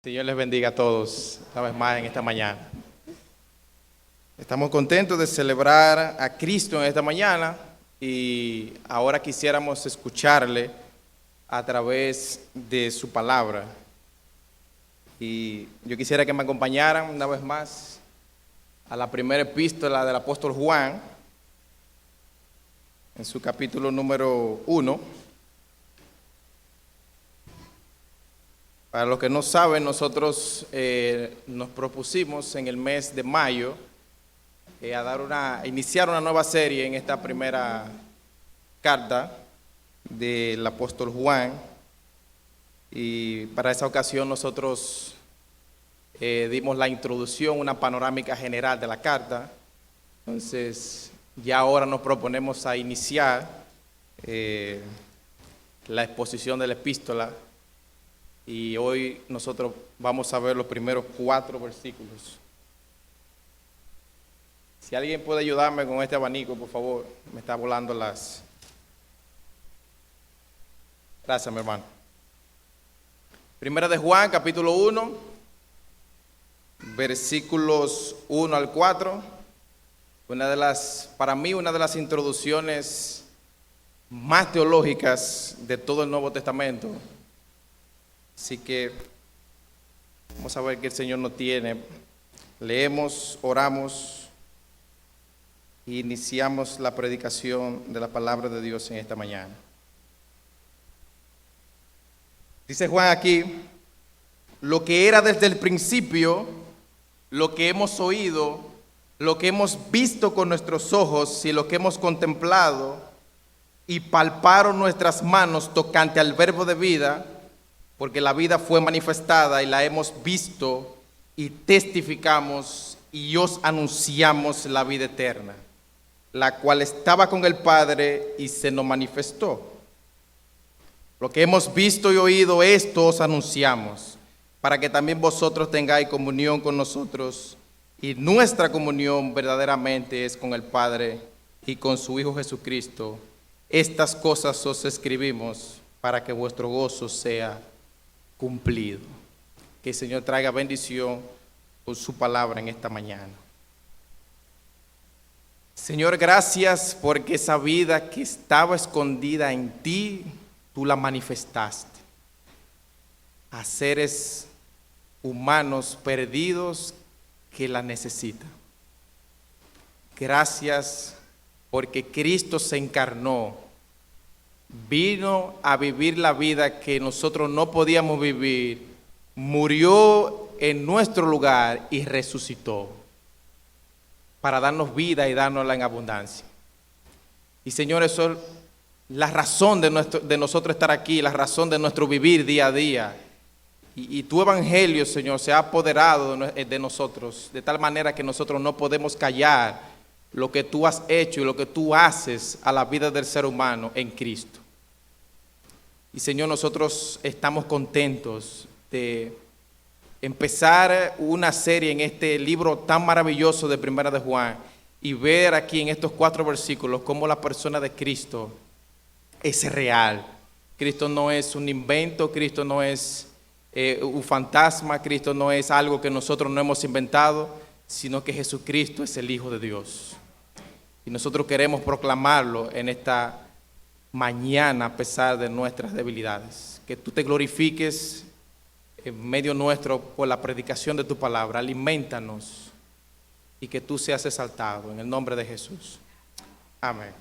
Señor les bendiga a todos, una vez más en esta mañana. Estamos contentos de celebrar a Cristo en esta mañana y ahora quisiéramos escucharle a través de su palabra. Y yo quisiera que me acompañaran una vez más a la primera epístola del apóstol Juan, en su capítulo número 1. Para los que no saben, nosotros nos propusimos en el mes de mayo a iniciar una nueva serie en esta primera carta del apóstol Juan. Y para esa ocasión nosotros dimos la introducción, una panorámica general de la carta. Entonces, ya ahora nos proponemos a iniciar la exposición de la epístola. Y hoy nosotros vamos a ver los primeros 4 versículos. Si alguien puede ayudarme con este abanico, por favor, me está volando las... Gracias, mi hermano. Primera de Juan, capítulo 1, versículos 1 al 4. Para mí, una de las introducciones más teológicas de todo el Nuevo Testamento. Así que vamos a ver qué el Señor nos tiene. Leemos, oramos e iniciamos la predicación de la palabra de Dios en esta mañana. Dice Juan aquí: lo que era desde el principio, lo que hemos oído, lo que hemos visto con nuestros ojos y lo que hemos contemplado y palparon nuestras manos tocante al verbo de vida, porque la vida fue manifestada y la hemos visto y testificamos y os anunciamos la vida eterna, la cual estaba con el Padre y se nos manifestó. Lo que hemos visto y oído, esto os anunciamos, para que también vosotros tengáis comunión con nosotros, y nuestra comunión verdaderamente es con el Padre y con su Hijo Jesucristo. Estas cosas os escribimos para que vuestro gozo sea cumplido. Que el Señor traiga bendición por su palabra en esta mañana. Señor, gracias porque esa vida que estaba escondida en ti, tú la manifestaste a seres humanos perdidos que la necesitan. Gracias porque Cristo se encarnó, vino a vivir la vida que nosotros no podíamos vivir, murió en nuestro lugar y resucitó para darnos vida y dárnosla en abundancia. Y Señor, eso es la razón de nosotros estar aquí, la razón de nuestro vivir día a día. Y tu evangelio, Señor, se ha apoderado de nosotros, de tal manera que nosotros no podemos callar lo que tú has hecho y lo que tú haces a la vida del ser humano en Cristo. Y Señor, nosotros estamos contentos de empezar una serie en este libro tan maravilloso de Primera de Juan y ver aquí en estos 4 versículos cómo la persona de Cristo es real. Cristo no es un invento, Cristo no es un fantasma, Cristo no es algo que nosotros no hemos inventado, sino que Jesucristo es el Hijo de Dios. Y nosotros queremos proclamarlo en esta mañana a pesar de nuestras debilidades. Que tú te glorifiques en medio nuestro por la predicación de tu palabra. Aliméntanos y que tú seas exaltado en el nombre de Jesús. Amén.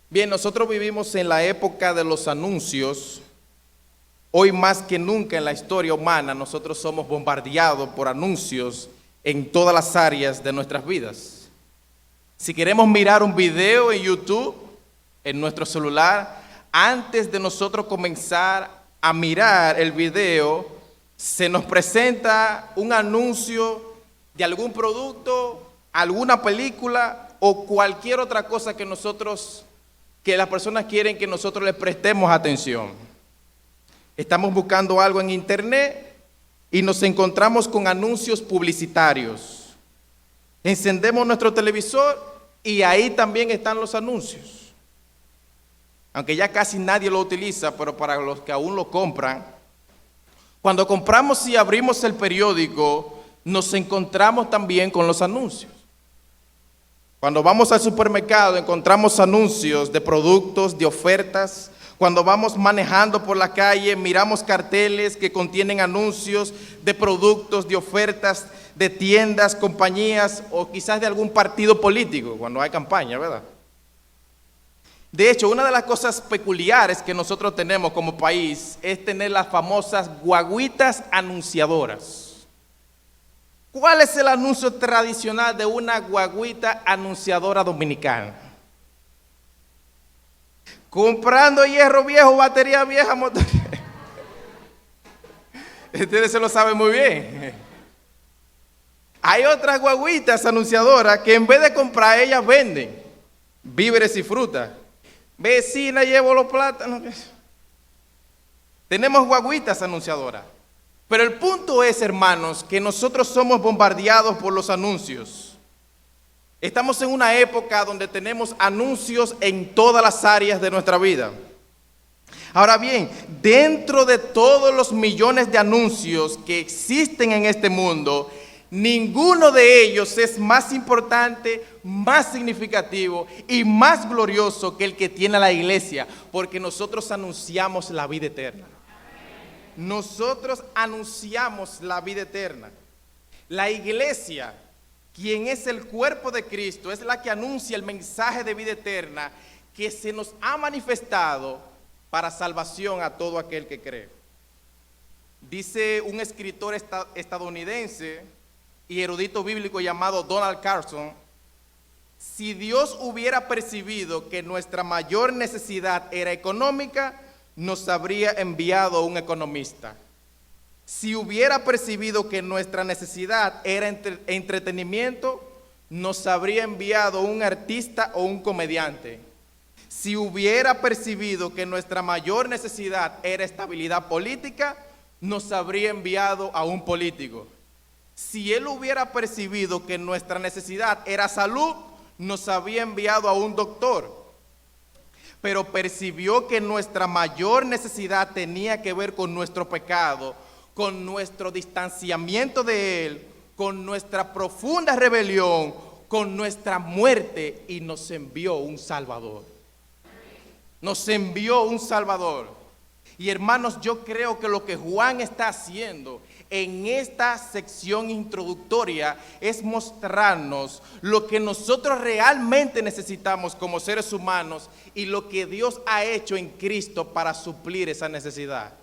Bien, nosotros vivimos en la época de los anuncios. Hoy más que nunca en la historia humana nosotros somos bombardeados por anuncios en todas las áreas de nuestras vidas. Si queremos mirar un video en YouTube, en nuestro celular, antes de nosotros comenzar a mirar el video, se nos presenta un anuncio de algún producto, alguna película o cualquier otra cosa que las personas quieren que nosotros les prestemos atención. Estamos buscando algo en internet y nos encontramos con anuncios publicitarios. Encendemos nuestro televisor y ahí también están los anuncios. Aunque ya casi nadie lo utiliza, pero para los que aún lo compran, Cuando compramos y abrimos el periódico, nos encontramos también con los anuncios. Cuando vamos al supermercado, encontramos anuncios de productos, de ofertas. Cuando vamos manejando por la calle, miramos carteles que contienen anuncios de productos, de ofertas, de tiendas, compañías o quizás de algún partido político, cuando hay campaña, ¿verdad? De hecho, una de las cosas peculiares que nosotros tenemos como país es tener las famosas guaguitas anunciadoras. ¿Cuál es el anuncio tradicional de una guaguita anunciadora dominicana? Comprando hierro viejo, batería vieja, motor. Ustedes se lo saben muy bien. Hay otras guaguitas anunciadoras que en vez de comprar, ellas venden víveres y frutas. Vecina, llevo los plátanos. Tenemos guaguitas anunciadoras. Pero el punto es, hermanos, que nosotros somos bombardeados por los anuncios. Estamos en una época donde tenemos anuncios en todas las áreas de nuestra vida. Ahora bien, dentro de todos los millones de anuncios que existen en este mundo, ninguno de ellos es más importante, más significativo y más glorioso que el que tiene la iglesia, porque nosotros anunciamos la vida eterna. Nosotros anunciamos la vida eterna. La iglesia, quien es el cuerpo de Cristo, es la que anuncia el mensaje de vida eterna que se nos ha manifestado para salvación a todo aquel que cree. Dice un escritor estadounidense y erudito bíblico llamado Donald Carson: si Dios hubiera percibido que nuestra mayor necesidad era económica, nos habría enviado un economista. Si hubiera percibido que nuestra necesidad era entretenimiento, nos habría enviado un artista o un comediante. Si hubiera percibido que nuestra mayor necesidad era estabilidad política, nos habría enviado a un político. Si él hubiera percibido que nuestra necesidad era salud, nos había enviado a un doctor. Pero percibió que nuestra mayor necesidad tenía que ver con nuestro pecado, con nuestro distanciamiento de Él, con nuestra profunda rebelión, con nuestra muerte, y nos envió un Salvador. Nos envió un Salvador. Y hermanos, yo creo que lo que Juan está haciendo en esta sección introductoria es mostrarnos lo que nosotros realmente necesitamos como seres humanos y lo que Dios ha hecho en Cristo para suplir esa necesidad.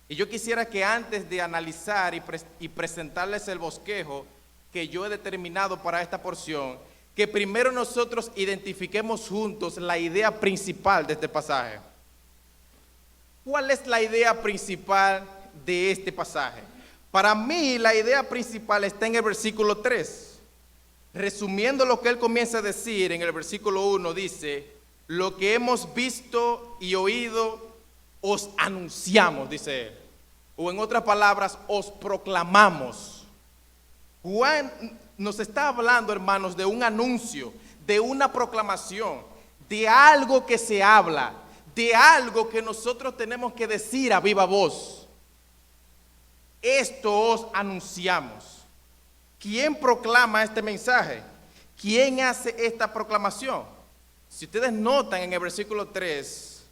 Y yo quisiera que antes de analizar y presentarles el bosquejo que yo he determinado para esta porción, que primero nosotros identifiquemos juntos la idea principal de este pasaje. ¿Cuál es la idea principal de este pasaje? Para mí, la idea principal está en el versículo 3. Resumiendo lo que él comienza a decir en el versículo 1, dice: lo que hemos visto y oído, os anunciamos, dice él. O en otras palabras, os proclamamos. Juan nos está hablando, hermanos, de un anuncio, de una proclamación, de algo que se habla, de algo que nosotros tenemos que decir a viva voz. Esto os anunciamos. ¿Quién proclama este mensaje? ¿Quién hace esta proclamación? Si ustedes notan en el versículo 3,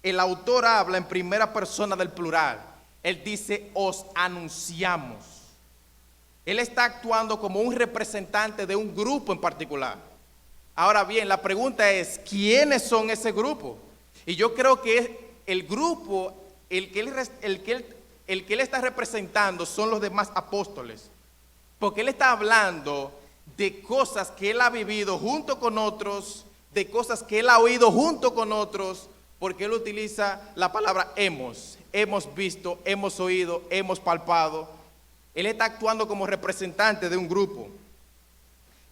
el autor habla en primera persona del plural. Él dice: os anunciamos. Él está actuando como un representante de un grupo en particular. Ahora bien, la pregunta es: ¿quiénes son ese grupo? Y yo creo que el grupo, el que él está representando son los demás apóstoles. Porque él está hablando de cosas que él ha vivido junto con otros, de cosas que él ha oído junto con otros, porque él utiliza la palabra hemos visto, hemos oído, hemos palpado. Él está actuando como representante de un grupo.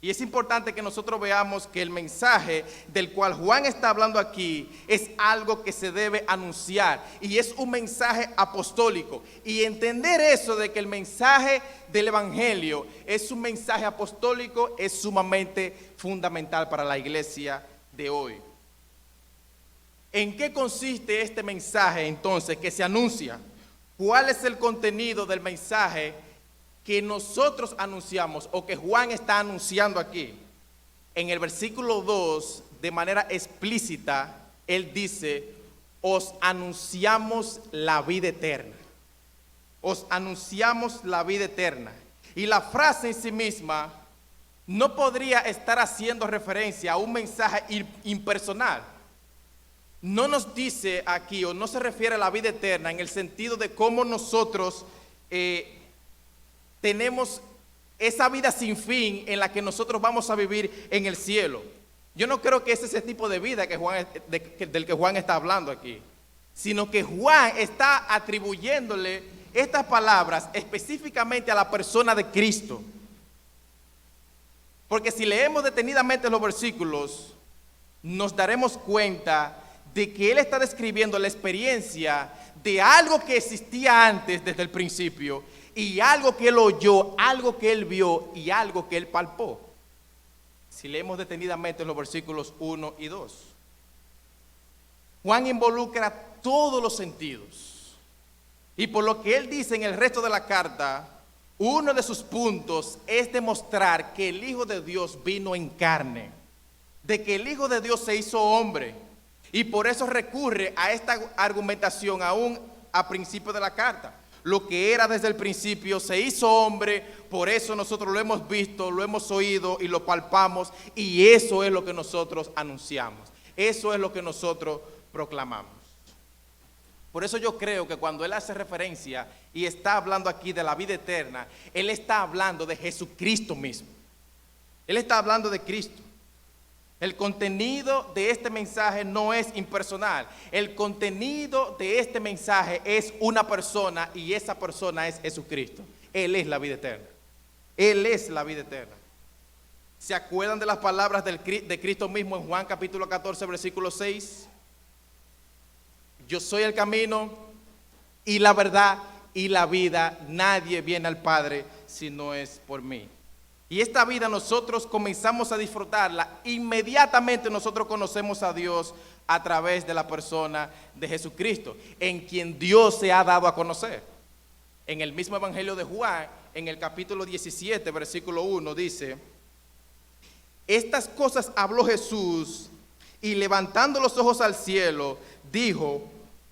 Y es importante que nosotros veamos que el mensaje del cual Juan está hablando aquí es algo que se debe anunciar, y es un mensaje apostólico. Y entender eso de que el mensaje del evangelio es un mensaje apostólico es sumamente fundamental para la iglesia de hoy. ¿En qué consiste este mensaje entonces que se anuncia? ¿Cuál es el contenido del mensaje que nosotros anunciamos o que Juan está anunciando aquí? En el versículo 2, de manera explícita, él dice, os anunciamos la vida eterna. Os anunciamos la vida eterna. Y la frase en sí misma no podría estar haciendo referencia a un mensaje impersonal. No nos dice aquí, o no se refiere a la vida eterna en el sentido de cómo nosotros tenemos esa vida sin fin en la que nosotros vamos a vivir en el cielo. Yo no creo que ese es el tipo de vida del que Juan está hablando aquí, sino que Juan está atribuyéndole estas palabras específicamente a la persona de Cristo. Porque si leemos detenidamente los versículos, nos daremos cuenta de que él está describiendo la experiencia de algo que existía antes desde el principio, y algo que él oyó, algo que él vio y algo que él palpó. Si leemos detenidamente los versículos 1 y 2, Juan involucra todos los sentidos. Y por lo que él dice en el resto de la carta, uno de sus puntos es demostrar que el Hijo de Dios vino en carne, de que el Hijo de Dios se hizo hombre. Y por eso recurre a esta argumentación aún a principio de la carta. Lo que era desde el principio se hizo hombre, por eso nosotros lo hemos visto, lo hemos oído y lo palpamos, y eso es lo que nosotros anunciamos. Eso es lo que nosotros proclamamos. Por eso yo creo que cuando él hace referencia y está hablando aquí de la vida eterna, él está hablando de Jesucristo mismo. Él está hablando de Cristo. El contenido de este mensaje no es impersonal. El contenido de este mensaje es una persona, y esa persona es Jesucristo. Él es la vida eterna. Él es la vida eterna. ¿Se acuerdan de las palabras de Cristo mismo en Juan capítulo 14, versículo 6? Yo soy el camino y la verdad y la vida. Nadie viene al Padre si no es por mí. Y esta vida nosotros comenzamos a disfrutarla. Inmediatamente nosotros conocemos a Dios a través de la persona de Jesucristo, en quien Dios se ha dado a conocer. En el mismo Evangelio de Juan, en el capítulo 17, versículo 1, dice: estas cosas habló Jesús, y levantando los ojos al cielo, dijo: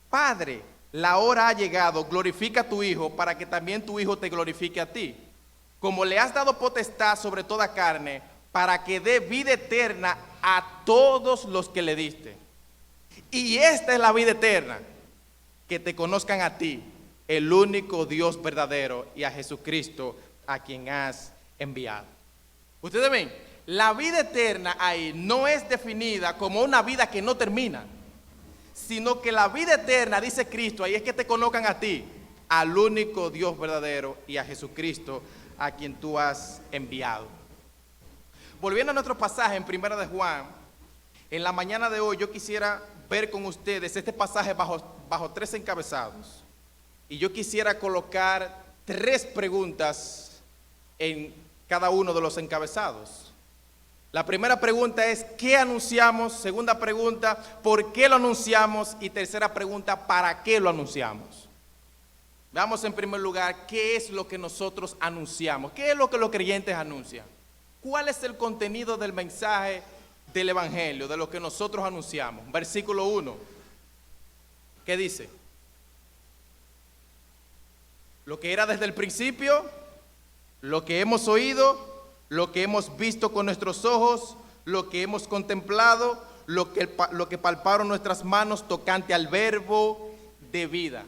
Padre, la hora ha llegado, glorifica a tu Hijo, para que también tu Hijo te glorifique a ti. Como le has dado potestad sobre toda carne, para que dé vida eterna a todos los que le diste. Y esta es la vida eterna, que te conozcan a ti, el único Dios verdadero, y a Jesucristo, a quien has enviado. Ustedes ven, la vida eterna ahí no es definida como una vida que no termina, sino que la vida eterna, dice Cristo, ahí es que te conozcan a ti, al único Dios verdadero, y a Jesucristo, a quien tú has enviado. Volviendo a nuestro pasaje en Primera de Juan, en la mañana de hoy yo quisiera ver con ustedes este pasaje bajo 3 encabezados. Y yo quisiera colocar 3 preguntas en cada uno de los encabezados. La primera pregunta es: ¿qué anunciamos? Segunda pregunta: ¿por qué lo anunciamos? Y tercera pregunta: ¿para qué lo anunciamos? Veamos en primer lugar qué es lo que nosotros anunciamos. ¿Qué es lo que los creyentes anuncian? ¿Cuál es el contenido del mensaje del Evangelio, de lo que nosotros anunciamos? Versículo 1. ¿Qué dice? Lo que era desde el principio, lo que hemos oído, lo que hemos visto con nuestros ojos, lo que hemos contemplado, lo que palparon nuestras manos tocante al verbo de vida.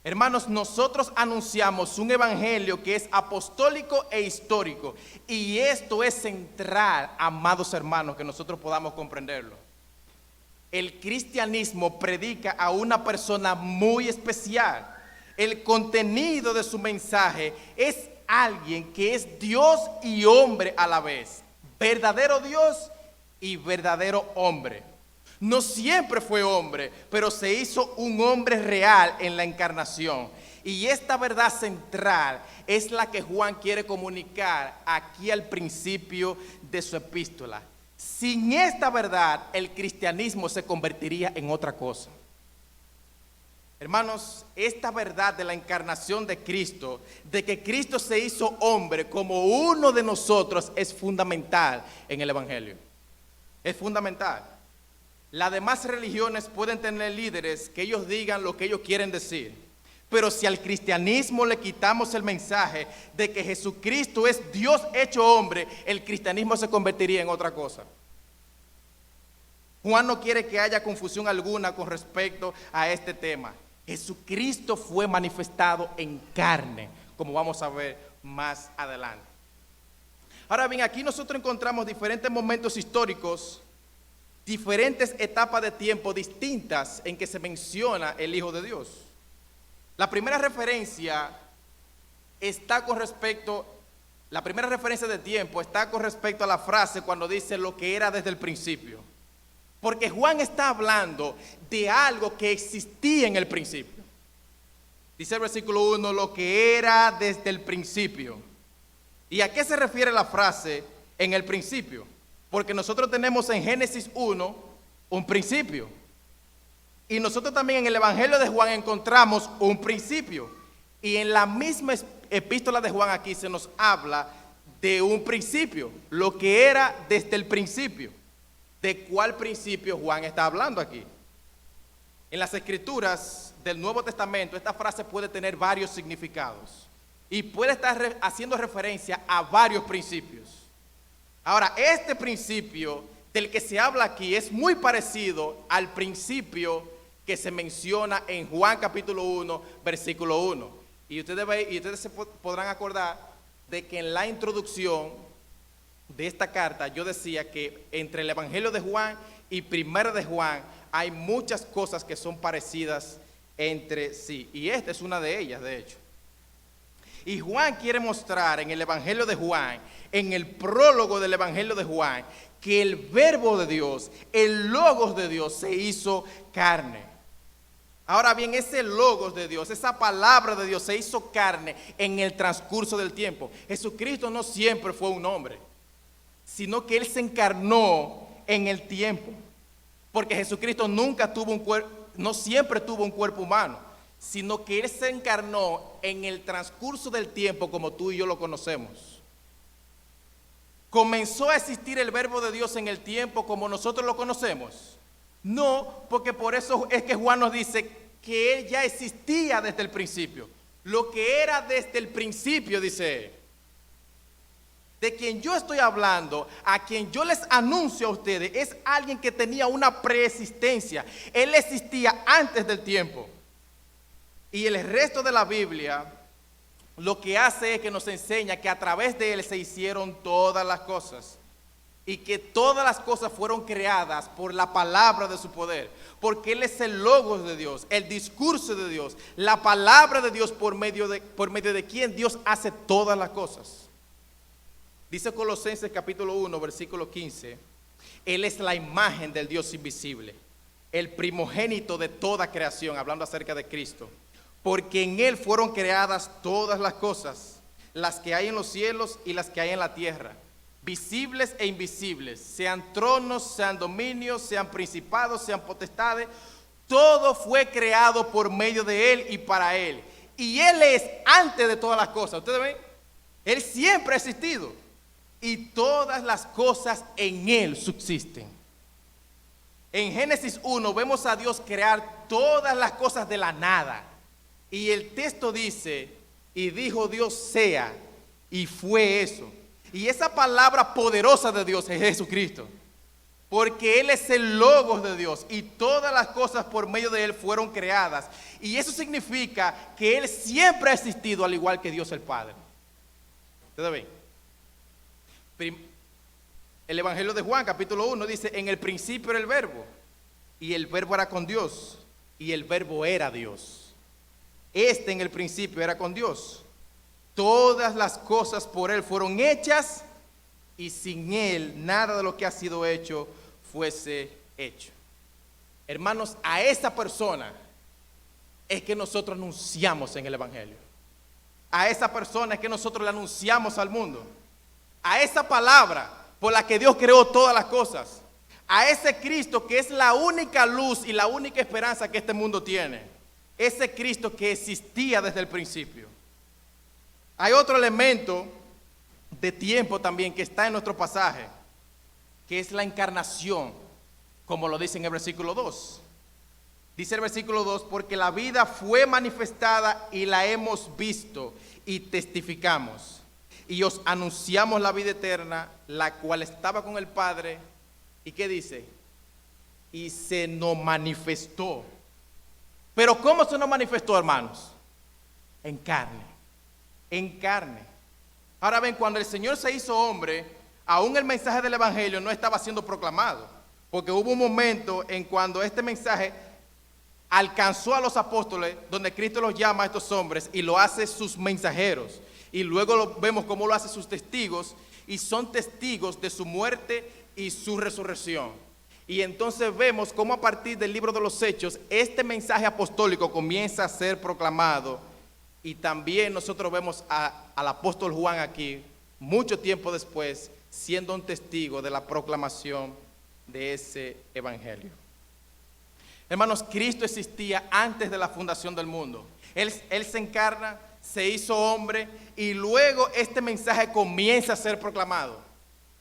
Hermanos, nosotros anunciamos un evangelio que es apostólico e histórico, y esto es central, amados hermanos, que nosotros podamos comprenderlo. El cristianismo predica a una persona muy especial. El contenido de su mensaje es alguien que es Dios y hombre a la vez, verdadero Dios y verdadero hombre. No siempre fue hombre, pero se hizo un hombre real en la encarnación. Y esta verdad central es la que Juan quiere comunicar aquí al principio de su epístola. Sin esta verdad, el cristianismo se convertiría en otra cosa. Hermanos, esta verdad de la encarnación de Cristo, de que Cristo se hizo hombre como uno de nosotros, es fundamental en el Evangelio. Es fundamental. Las demás religiones pueden tener líderes que ellos digan lo que ellos quieren decir. Pero si al cristianismo le quitamos el mensaje de que Jesucristo es Dios hecho hombre, el cristianismo se convertiría en otra cosa. Juan no quiere que haya confusión alguna con respecto a este tema. Jesucristo fue manifestado en carne, como vamos a ver más adelante. Ahora bien, aquí nosotros encontramos diferentes momentos históricos, diferentes etapas de tiempo distintas en que se menciona el Hijo de Dios. La primera referencia de tiempo está con respecto a la frase cuando dice lo que era desde el principio. Porque Juan está hablando de algo que existía en el principio. Dice el versículo 1, lo que era desde el principio. ¿Y a qué se refiere la frase en el principio? Porque nosotros tenemos en Génesis 1 un principio. Y nosotros también en el Evangelio de Juan encontramos un principio. Y en la misma epístola de Juan aquí se nos habla de un principio, lo que era desde el principio. ¿De cuál principio Juan está hablando aquí? En las escrituras del Nuevo Testamento esta frase puede tener varios significados y puede estar haciendo referencia a varios principios. Ahora, este principio del que se habla aquí es muy parecido al principio que se menciona en Juan capítulo 1, versículo 1. Y ustedes se podrán acordar de que en la introducción de esta carta yo decía que entre el Evangelio de Juan y Primera de Juan hay muchas cosas que son parecidas entre sí, y esta es una de ellas, de hecho. Y Juan quiere mostrar en el Evangelio de Juan, en el prólogo del Evangelio de Juan, que el verbo de Dios, el logos de Dios se hizo carne. Ahora bien, ese logos de Dios, esa palabra de Dios se hizo carne en el transcurso del tiempo. Jesucristo no siempre fue un hombre, sino que Él se encarnó en el tiempo. Porque Jesucristo nunca tuvo un cuerpo, no siempre tuvo un cuerpo humano, sino que Él se encarnó en el transcurso del tiempo como tú y yo lo conocemos. ¿Comenzó a existir el verbo de Dios en el tiempo como nosotros lo conocemos? No, porque por eso es que Juan nos dice que Él ya existía desde el principio. Lo que era desde el principio, dice Él. De quien yo estoy hablando, a quien yo les anuncio a ustedes, es alguien que tenía una preexistencia. Él existía antes del tiempo. Y el resto de la Biblia lo que hace es que nos enseña que a través de Él se hicieron todas las cosas. Y que todas las cosas fueron creadas por la palabra de su poder. Porque Él es el logos de Dios, el discurso de Dios, la palabra de Dios por medio de quien Dios hace todas las cosas. Dice Colosenses capítulo 1, versículo 15, Él es la imagen del Dios invisible, el primogénito de toda creación, hablando acerca de Cristo, porque en Él fueron creadas todas las cosas, las que hay en los cielos y las que hay en la tierra, visibles e invisibles, sean tronos, sean dominios, sean principados, sean potestades, todo fue creado por medio de Él y para Él. Y Él es antes de todas las cosas. ¿Ustedes ven? Él siempre ha existido. Y todas las cosas en Él subsisten. En Génesis 1 vemos a Dios crear todas las cosas de la nada. Y el texto dice, y dijo Dios sea, y fue eso. Y esa palabra poderosa de Dios es Jesucristo. Porque Él es el logos de Dios y todas las cosas por medio de Él fueron creadas. Y eso significa que Él siempre ha existido al igual que Dios el Padre. ¿Ustedes ven? El Evangelio de Juan, capítulo 1, dice, en el principio era el verbo, y el verbo era con Dios, y el verbo era Dios. En el principio era con Dios. Todas las cosas por Él fueron hechas, y sin Él nada de lo que ha sido hecho fuese hecho. Hermanos, a esa persona es que nosotros anunciamos en el Evangelio. A esa persona es que nosotros le anunciamos al mundo. A esa palabra por la que Dios creó todas las cosas, a ese Cristo que es la única luz y la única esperanza que este mundo tiene. ese Cristo que existía desde el principio. Hay otro elemento de tiempo también que está en nuestro pasaje, que es la encarnación, como lo dice en el versículo 2. Dice el versículo 2, porque la vida fue manifestada y la hemos visto y testificamos. Y os anunciamos la vida eterna, la cual estaba con el Padre. ¿Y qué dice? Y se nos manifestó. Pero ¿cómo se nos manifestó, hermanos? En carne. En carne. Ahora ven, cuando el Señor se hizo hombre, aún el mensaje del Evangelio no estaba siendo proclamado. Porque hubo un momento en cuando este mensaje alcanzó a los apóstoles, donde Cristo los llama a estos hombres y lo hace sus mensajeros. Y luego vemos cómo lo hace sus testigos, y son testigos de su muerte y su resurrección. Y entonces vemos cómo a partir del libro de los Hechos, este mensaje apostólico comienza a ser proclamado. Y también nosotros vemos al apóstol Juan aquí, mucho tiempo después, siendo un testigo de la proclamación de ese evangelio. Hermanos, Cristo existía antes de la fundación del mundo. Él se encarna, se hizo hombre, y luego este mensaje comienza a ser proclamado.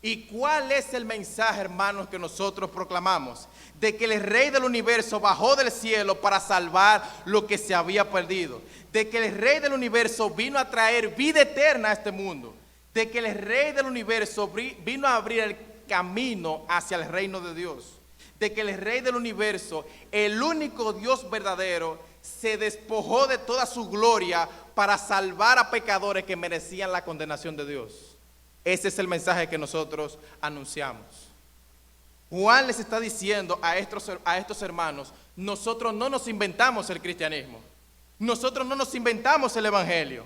¿Y cuál es el mensaje, hermanos, que nosotros proclamamos? De que el Rey del universo bajó del cielo para salvar lo que se había perdido. De que el Rey del universo vino a traer vida eterna a este mundo. De que el Rey del universo vino a abrir el camino hacia el reino de Dios. De que el Rey del universo, el único Dios verdadero, se despojó de toda su gloria para salvar a pecadores que merecían la condenación de Dios. Ese es el mensaje que nosotros anunciamos. Juan les está diciendo a estos hermanos, nosotros no nos inventamos el cristianismo. Nosotros no nos inventamos el evangelio.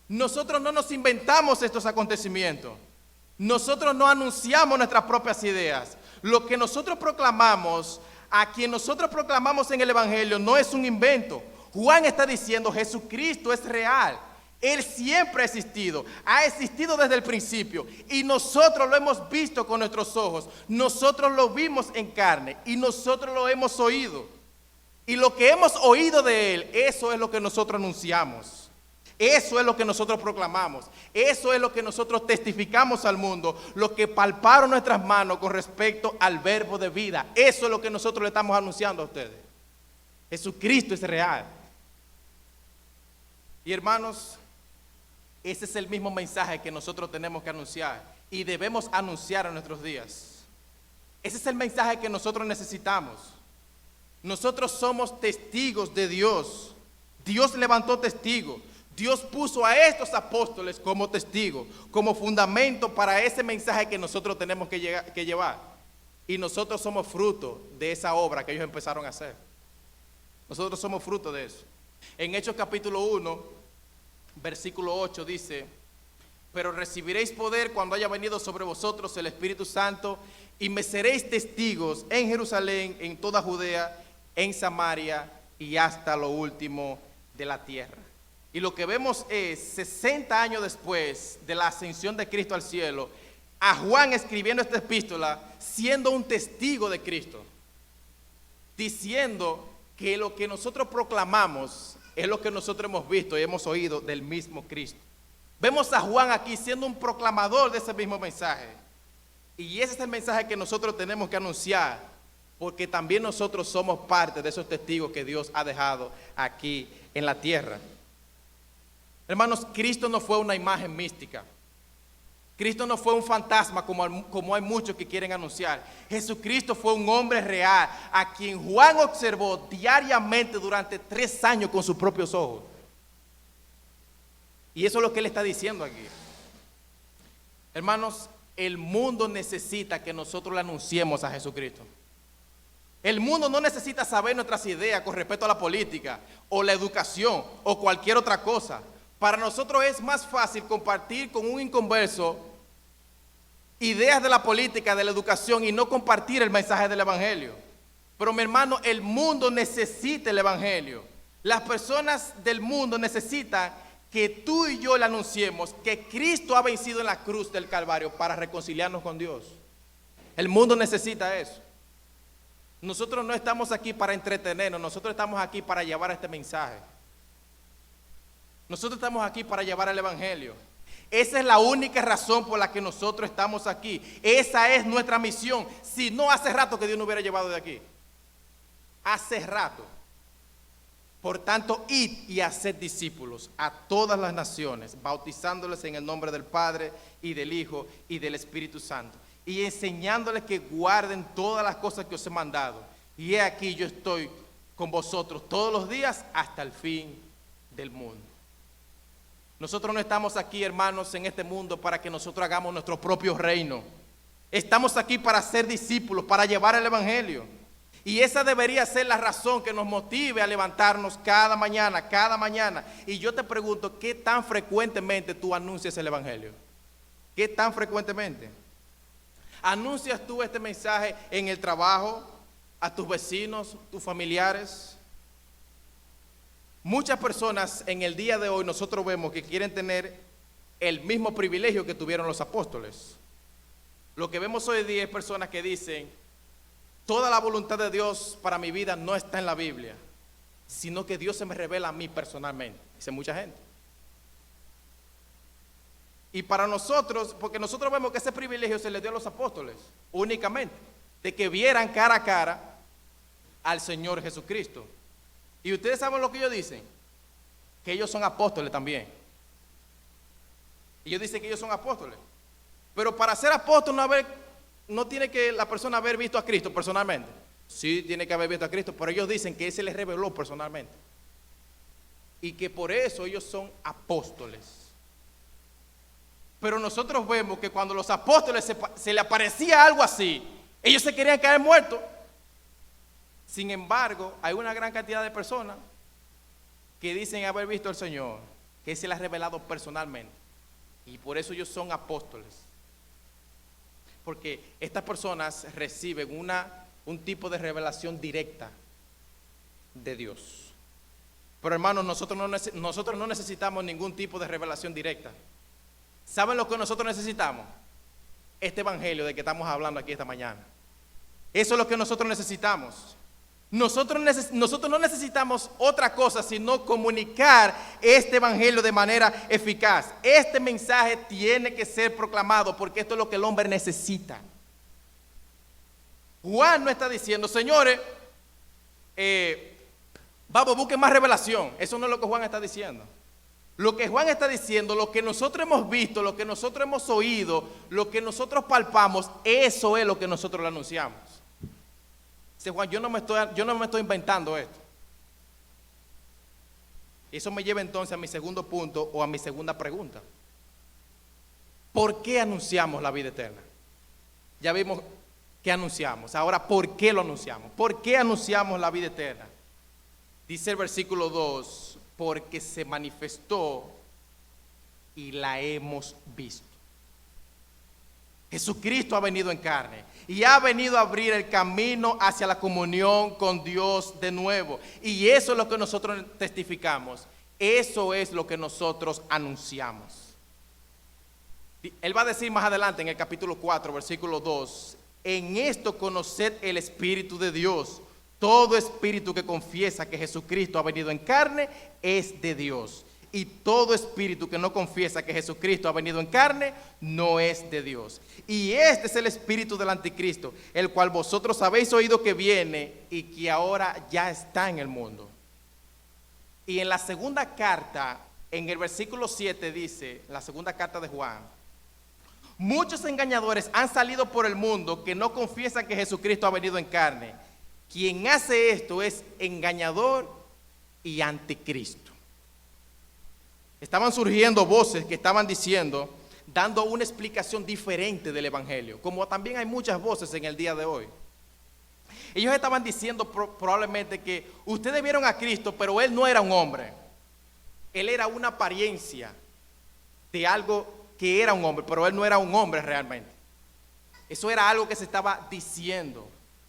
Nosotros no nos inventamos estos acontecimientos. Nosotros no anunciamos nuestras propias ideas. Lo que nosotros proclamamos, a quien nosotros proclamamos en el evangelio, no es un invento. Juan está diciendo, Jesucristo es real. Él siempre ha existido desde el principio, y nosotros lo hemos visto con nuestros ojos, nosotros lo vimos en carne y nosotros lo hemos oído. Y lo que hemos oído de Él, eso es lo que nosotros anunciamos, eso es lo que nosotros proclamamos, eso es lo que nosotros testificamos al mundo, lo que palparon nuestras manos con respecto al verbo de vida, eso es lo que nosotros le estamos anunciando a ustedes. Jesucristo es real. Y hermanos, ese es el mismo mensaje que nosotros tenemos que anunciar y debemos anunciar en nuestros días. Ese es el mensaje que nosotros necesitamos. Nosotros somos testigos de Dios. Dios levantó testigos. Dios puso a estos apóstoles como testigos, como fundamento para ese mensaje que nosotros tenemos que llevar. Y nosotros somos fruto de esa obra que ellos empezaron a hacer. Nosotros somos fruto de eso. En Hechos capítulo 1, versículo 8 dice, pero recibiréis poder cuando haya venido sobre vosotros el Espíritu Santo, y me seréis testigos en Jerusalén, en toda Judea, en Samaria y hasta lo último de la tierra. Y lo que vemos es 60 años después de la ascensión de Cristo al cielo, a Juan escribiendo esta epístola, siendo un testigo de Cristo, diciendo que lo que nosotros proclamamos es lo que nosotros hemos visto y hemos oído del mismo Cristo. Vemos a Juan aquí siendo un proclamador de ese mismo mensaje. Y ese es el mensaje que nosotros tenemos que anunciar, porque también nosotros somos parte de esos testigos que Dios ha dejado aquí en la tierra. Hermanos, Cristo no fue una imagen mística. Cristo no fue un fantasma como hay muchos que quieren anunciar. Jesucristo fue un hombre real a quien Juan observó diariamente durante 3 años con sus propios ojos. Y eso es lo que él está diciendo aquí. Hermanos, el mundo necesita que nosotros le anunciemos a Jesucristo. El mundo no necesita saber nuestras ideas con respecto a la política o la educación o cualquier otra cosa. Para nosotros es más fácil compartir con un inconverso ideas de la política, de la educación, y no compartir el mensaje del evangelio. Pero mi hermano, el mundo necesita el evangelio. Las personas del mundo necesitan que tú y yo le anunciemos que Cristo ha vencido en la cruz del Calvario para reconciliarnos con Dios. El mundo necesita eso. Nosotros no estamos aquí para entretenernos, nosotros estamos aquí para llevar este mensaje. Nosotros estamos aquí para llevar el Evangelio. Esa es la única razón por la que nosotros estamos aquí. Esa es nuestra misión. Si no, hace rato que Dios nos hubiera llevado de aquí. Hace rato. Por tanto, id y haced discípulos a todas las naciones, bautizándoles en el nombre del Padre y del Hijo y del Espíritu Santo, y enseñándoles que guarden todas las cosas que os he mandado. Y he aquí, yo estoy con vosotros todos los días hasta el fin del mundo. Nosotros no estamos aquí, hermanos, en este mundo para que nosotros hagamos nuestro propio reino. Estamos aquí para ser discípulos, para llevar el Evangelio. Y esa debería ser la razón que nos motive a levantarnos cada mañana. Y yo te pregunto, ¿qué tan frecuentemente tú anuncias el Evangelio? ¿Qué tan frecuentemente? ¿Anuncias tú este mensaje en el trabajo, a tus vecinos, tus familiares? Muchas personas en el día de hoy nosotros vemos que quieren tener el mismo privilegio que tuvieron los apóstoles. Lo que vemos hoy día es personas que dicen: toda la voluntad de Dios para mi vida no está en la Biblia, sino que Dios se me revela a mí personalmente. Dice mucha gente. Y para nosotros, porque nosotros vemos que ese privilegio se le dio a los apóstoles únicamente, de que vieran cara a cara al Señor Jesucristo. Y ustedes saben lo que ellos dicen, que ellos son apóstoles también. Ellos dicen que ellos son apóstoles. Pero para ser apóstol no tiene que la persona haber visto a Cristo personalmente. Sí tiene que haber visto a Cristo, pero ellos dicen que Él se les reveló personalmente. Y que por eso ellos son apóstoles. Pero nosotros vemos que cuando los apóstoles se le aparecía algo así, ellos se querían caer muertos. Sin embargo, hay una gran cantidad de personas que dicen haber visto al Señor, que Él se les ha revelado personalmente. Y por eso ellos son apóstoles. Porque estas personas reciben un tipo de revelación directa de Dios. Pero hermanos, nosotros no necesitamos ningún tipo de revelación directa. ¿Saben lo que nosotros necesitamos? Este evangelio de que estamos hablando aquí esta mañana. Eso es lo que nosotros necesitamos. Nosotros no necesitamos otra cosa sino comunicar este evangelio de manera eficaz. Este mensaje tiene que ser proclamado porque esto es lo que el hombre necesita. Juan no está diciendo: señores, vamos, busquen más revelación. Eso no es lo que Juan está diciendo. Lo que Juan está diciendo, lo que nosotros hemos visto, lo que nosotros hemos oído, lo que nosotros palpamos, eso es lo que nosotros le anunciamos. Dice Juan: yo no me estoy inventando esto. Eso me lleva entonces a mi segundo punto o a mi segunda pregunta. ¿Por qué anunciamos la vida eterna? Ya vimos que anunciamos. Ahora, ¿por qué lo anunciamos? ¿Por qué anunciamos la vida eterna? Dice el versículo 2: porque se manifestó y la hemos visto. Jesucristo ha venido en carne y ha venido a abrir el camino hacia la comunión con Dios de nuevo. Y eso es lo que nosotros testificamos. Eso es lo que nosotros anunciamos. Él va a decir más adelante en el capítulo 4, versículo 2: en esto conoced el Espíritu de Dios. Todo espíritu que confiesa que Jesucristo ha venido en carne es de Dios. Y todo espíritu que no confiesa que Jesucristo ha venido en carne no es de Dios. Y este es el espíritu del anticristo, el cual vosotros habéis oído que viene y que ahora ya está en el mundo. Y en la segunda carta, en el versículo 7 dice, la segunda carta de Juan: muchos engañadores han salido por el mundo que no confiesan que Jesucristo ha venido en carne. Quien hace esto es engañador y anticristo. Estaban surgiendo voces que estaban diciendo, dando una explicación diferente del evangelio, como también hay muchas voces en el día de hoy. Ellos estaban diciendo probablemente que ustedes vieron a Cristo, pero Él no era un hombre. Él era una apariencia de algo que era un hombre, pero Él no era un hombre realmente. Eso era algo que se estaba diciendo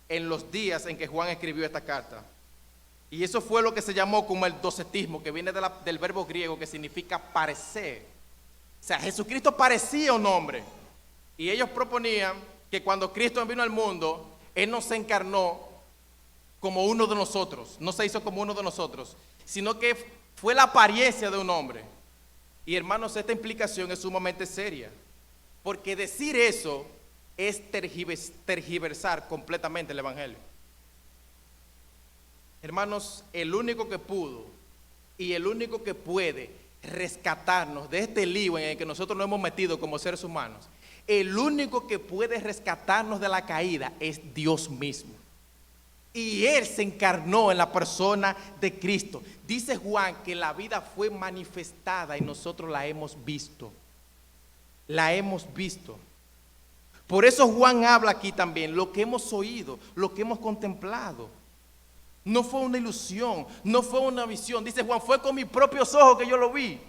en los días en que Juan escribió esta carta. Y eso fue lo que se llamó como el docetismo, que viene del verbo griego que significa parecer. O sea, Jesucristo parecía un hombre. Y ellos proponían que cuando Cristo vino al mundo, Él no se encarnó como uno de nosotros, no se hizo como uno de nosotros, sino que fue la apariencia de un hombre. Y hermanos, esta implicación es sumamente seria, porque decir eso es tergiversar completamente el Evangelio. Hermanos, el único que pudo y el único que puede rescatarnos de este lío en el que nosotros nos hemos metido como seres humanos, el único que puede rescatarnos de la caída es Dios mismo. Y Él se encarnó en la persona de Cristo. Dice Juan que la vida fue manifestada y nosotros la hemos visto. La hemos visto. Por eso Juan habla aquí también, lo que hemos oído, lo que hemos contemplado. No fue una ilusión, no fue una visión. Dice Juan, fue con mis propios ojos que yo lo vi.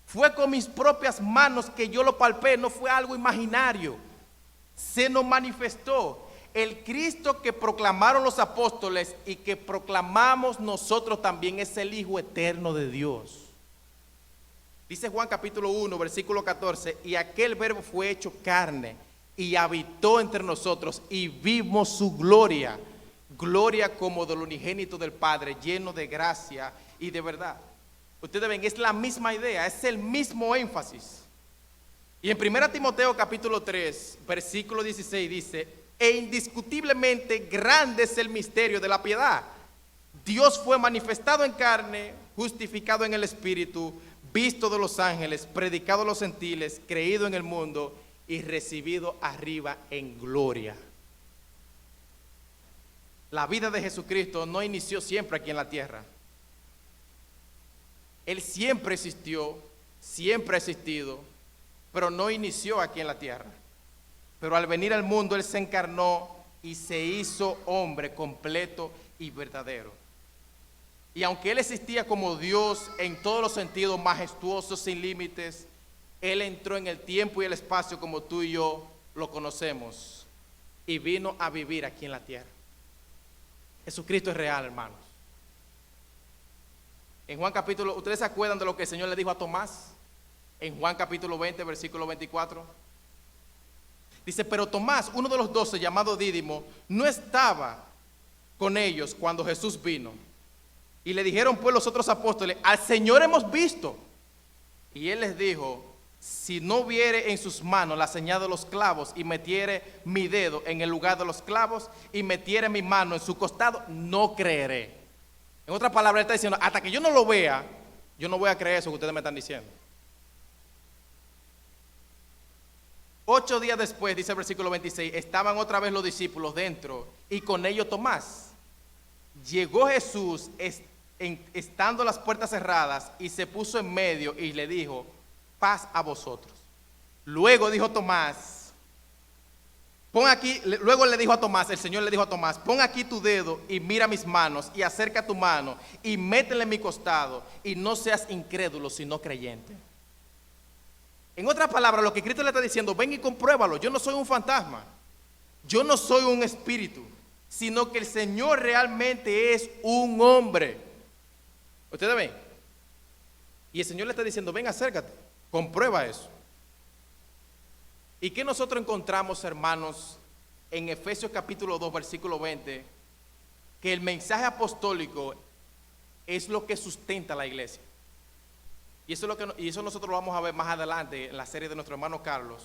Fue con mis propias manos que yo lo palpé, no fue algo imaginario. Se nos manifestó. El Cristo que proclamaron los apóstoles y que proclamamos nosotros también es el Hijo eterno de Dios. Dice Juan capítulo 1, versículo 14, y aquel verbo fue hecho carne y habitó entre nosotros y vimos su gloria, gloria como del unigénito del Padre, lleno de gracia y de verdad. Ustedes ven, es la misma idea, es el mismo énfasis. Y en 1 Timoteo capítulo 3, versículo 16 dice, e indiscutiblemente grande es el misterio de la piedad. Dios fue manifestado en carne, justificado en el Espíritu, visto de los ángeles, predicado a los gentiles, creído en el mundo y recibido arriba en gloria. La vida de Jesucristo no inició siempre aquí en la tierra. Él siempre existió, siempre ha existido, pero no inició aquí en la tierra. Pero al venir al mundo, Él se encarnó y se hizo hombre completo y verdadero. Y aunque Él existía como Dios en todos los sentidos, majestuoso, sin límites, Él entró en el tiempo y el espacio como tú y yo lo conocemos y vino a vivir aquí en la tierra. Jesucristo es real, hermanos. En Juan capítulo, ¿ustedes se acuerdan de lo que el Señor le dijo a Tomás? En Juan capítulo 20, versículo 24. Dice, pero Tomás, uno de los 12, llamado Dídimo, no estaba con ellos cuando Jesús vino. Y le dijeron pues los otros apóstoles, al Señor hemos visto. Y Él les dijo, si no viere en sus manos la señal de los clavos y metiere mi dedo en el lugar de los clavos y metiere mi mano en su costado, no creeré. En otras palabras, Él está diciendo, hasta que yo no lo vea, yo no voy a creer eso que ustedes me están diciendo. 8 días después, dice el versículo 26, estaban otra vez los discípulos dentro y con ellos Tomás. Llegó Jesús estando las puertas cerradas y se puso en medio y le dijo, paz a vosotros. Luego dijo Tomás, luego le dijo a Tomás, el Señor le dijo a Tomás, pon aquí tu dedo y mira mis manos y acerca tu mano y métele en mi costado y no seas incrédulo sino creyente. En otras palabras, lo que Cristo le está diciendo, ven y compruébalo, yo no soy un fantasma, yo no soy un espíritu, sino que el Señor realmente es un hombre. ¿Ustedes ven? Y el Señor le está diciendo, ven, acércate, comprueba eso. ¿Y qué nosotros encontramos, hermanos, en Efesios capítulo 2, versículo 20? Que el mensaje apostólico es lo que sustenta la iglesia. Y eso nosotros lo vamos a ver más adelante en la serie de nuestro hermano Carlos.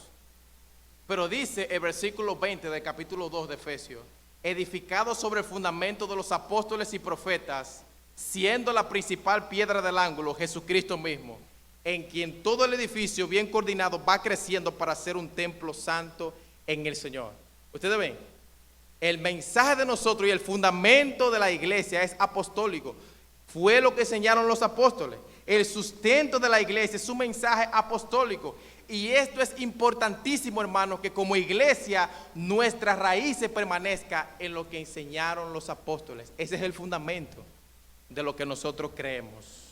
Pero dice el versículo 20 del capítulo 2 de Efesios, edificado sobre el fundamento de los apóstoles y profetas, siendo la principal piedra del ángulo Jesucristo mismo, en quien todo el edificio bien coordinado va creciendo para ser un templo santo en el Señor. Ustedes ven, el mensaje de nosotros y el fundamento de la iglesia es apostólico. Fue lo que enseñaron los apóstoles. El sustento de la iglesia es un mensaje apostólico. Y esto es importantísimo, hermanos, que como iglesia nuestra raíz se permanezca en lo que enseñaron los apóstoles. Ese es el fundamento de lo que nosotros creemos.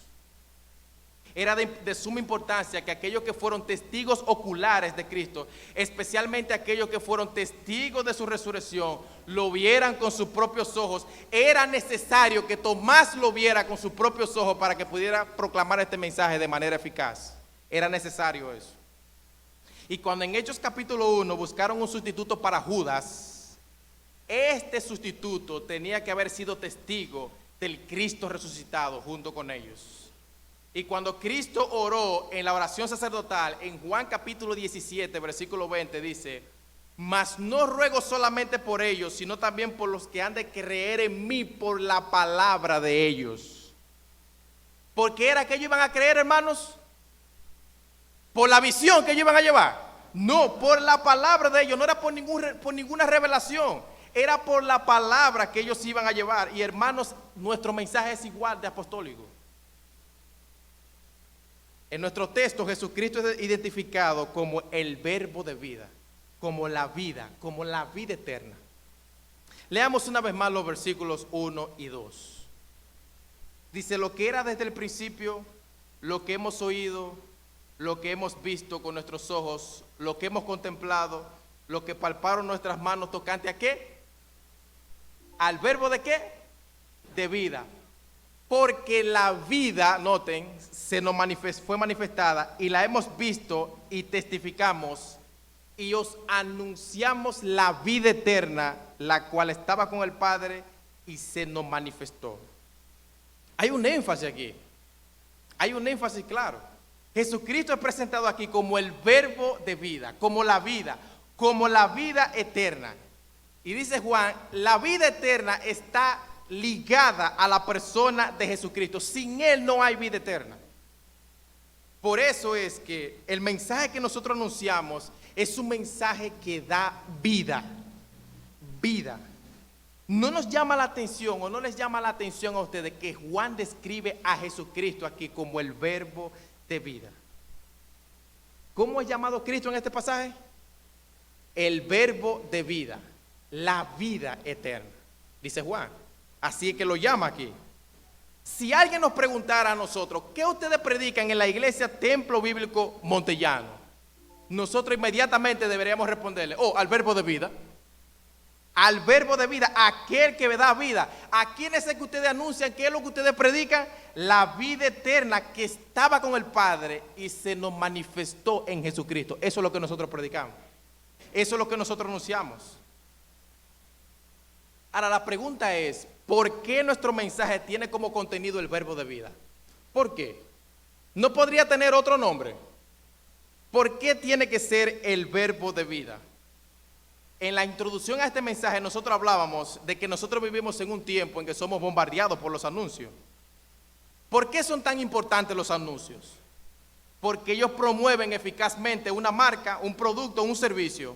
Era de suma importancia que aquellos que fueron testigos oculares de Cristo, especialmente aquellos que fueron testigos de su resurrección, lo vieran con sus propios ojos. Era necesario que Tomás lo viera con sus propios ojos para que pudiera proclamar este mensaje de manera eficaz. Era necesario eso. Y cuando en Hechos capítulo 1 buscaron un sustituto para Judas, Este sustituto tenía que haber sido testigo del Cristo resucitado junto con ellos. Y cuando Cristo oró en la oración sacerdotal, en Juan capítulo 17, versículo 20, dice: mas no ruego solamente por ellos, sino también por los que han de creer en mí por la palabra de ellos. ¿Por qué era que ellos iban a creer, hermanos? ¿Por la visión que ellos iban a llevar? No, por la palabra de ellos, no era por ninguna revelación, era por la palabra que ellos iban a llevar. Y hermanos, nuestro mensaje es igual de apostólico. En nuestro texto, Jesucristo es identificado como el verbo de vida, como la vida eterna. Leamos una vez más los versículos 1 y 2. Dice: lo que era desde el principio, lo que hemos oído, lo que hemos visto con nuestros ojos, lo que hemos contemplado, lo que palparon nuestras manos tocante ¿a qué? ¿Al verbo de qué? De vida. Porque la vida, noten, fue manifestada y la hemos visto y testificamos y os anunciamos la vida eterna, la cual estaba con el Padre y se nos manifestó. Hay un énfasis aquí, hay un énfasis claro. Jesucristo es presentado aquí como el verbo de vida, como la vida eterna. Y dice Juan, la vida eterna está ligada a la persona de Jesucristo. Sin Él no hay vida eterna. Por eso es que el mensaje que nosotros anunciamos es un mensaje que da vida. Vida. No nos llama la atención o no les llama la atención a ustedes que Juan describe a Jesucristo aquí como el verbo de vida. ¿Cómo es llamado Cristo en este pasaje? El verbo de vida, la vida eterna, dice Juan. Así es que lo llama aquí. Si alguien nos preguntara a nosotros, ¿qué ustedes predican en la iglesia Templo Bíblico Montellano? Nosotros inmediatamente deberíamos responderle: al verbo de vida. Al verbo de vida, aquel que me da vida. ¿A quién es el que ustedes anuncian? ¿Qué es lo que ustedes predican? La vida eterna que estaba con el Padre y se nos manifestó en Jesucristo. Eso es lo que nosotros predicamos. Eso es lo que nosotros anunciamos. Ahora la pregunta es, ¿por qué nuestro mensaje tiene como contenido el verbo de vida? ¿Por qué? ¿No podría tener otro nombre? ¿Por qué tiene que ser el verbo de vida? En la introducción a este mensaje nosotros hablábamos de que nosotros vivimos en un tiempo en que somos bombardeados por los anuncios. ¿Por qué son tan importantes los anuncios? Porque ellos promueven eficazmente una marca, un producto, un servicio.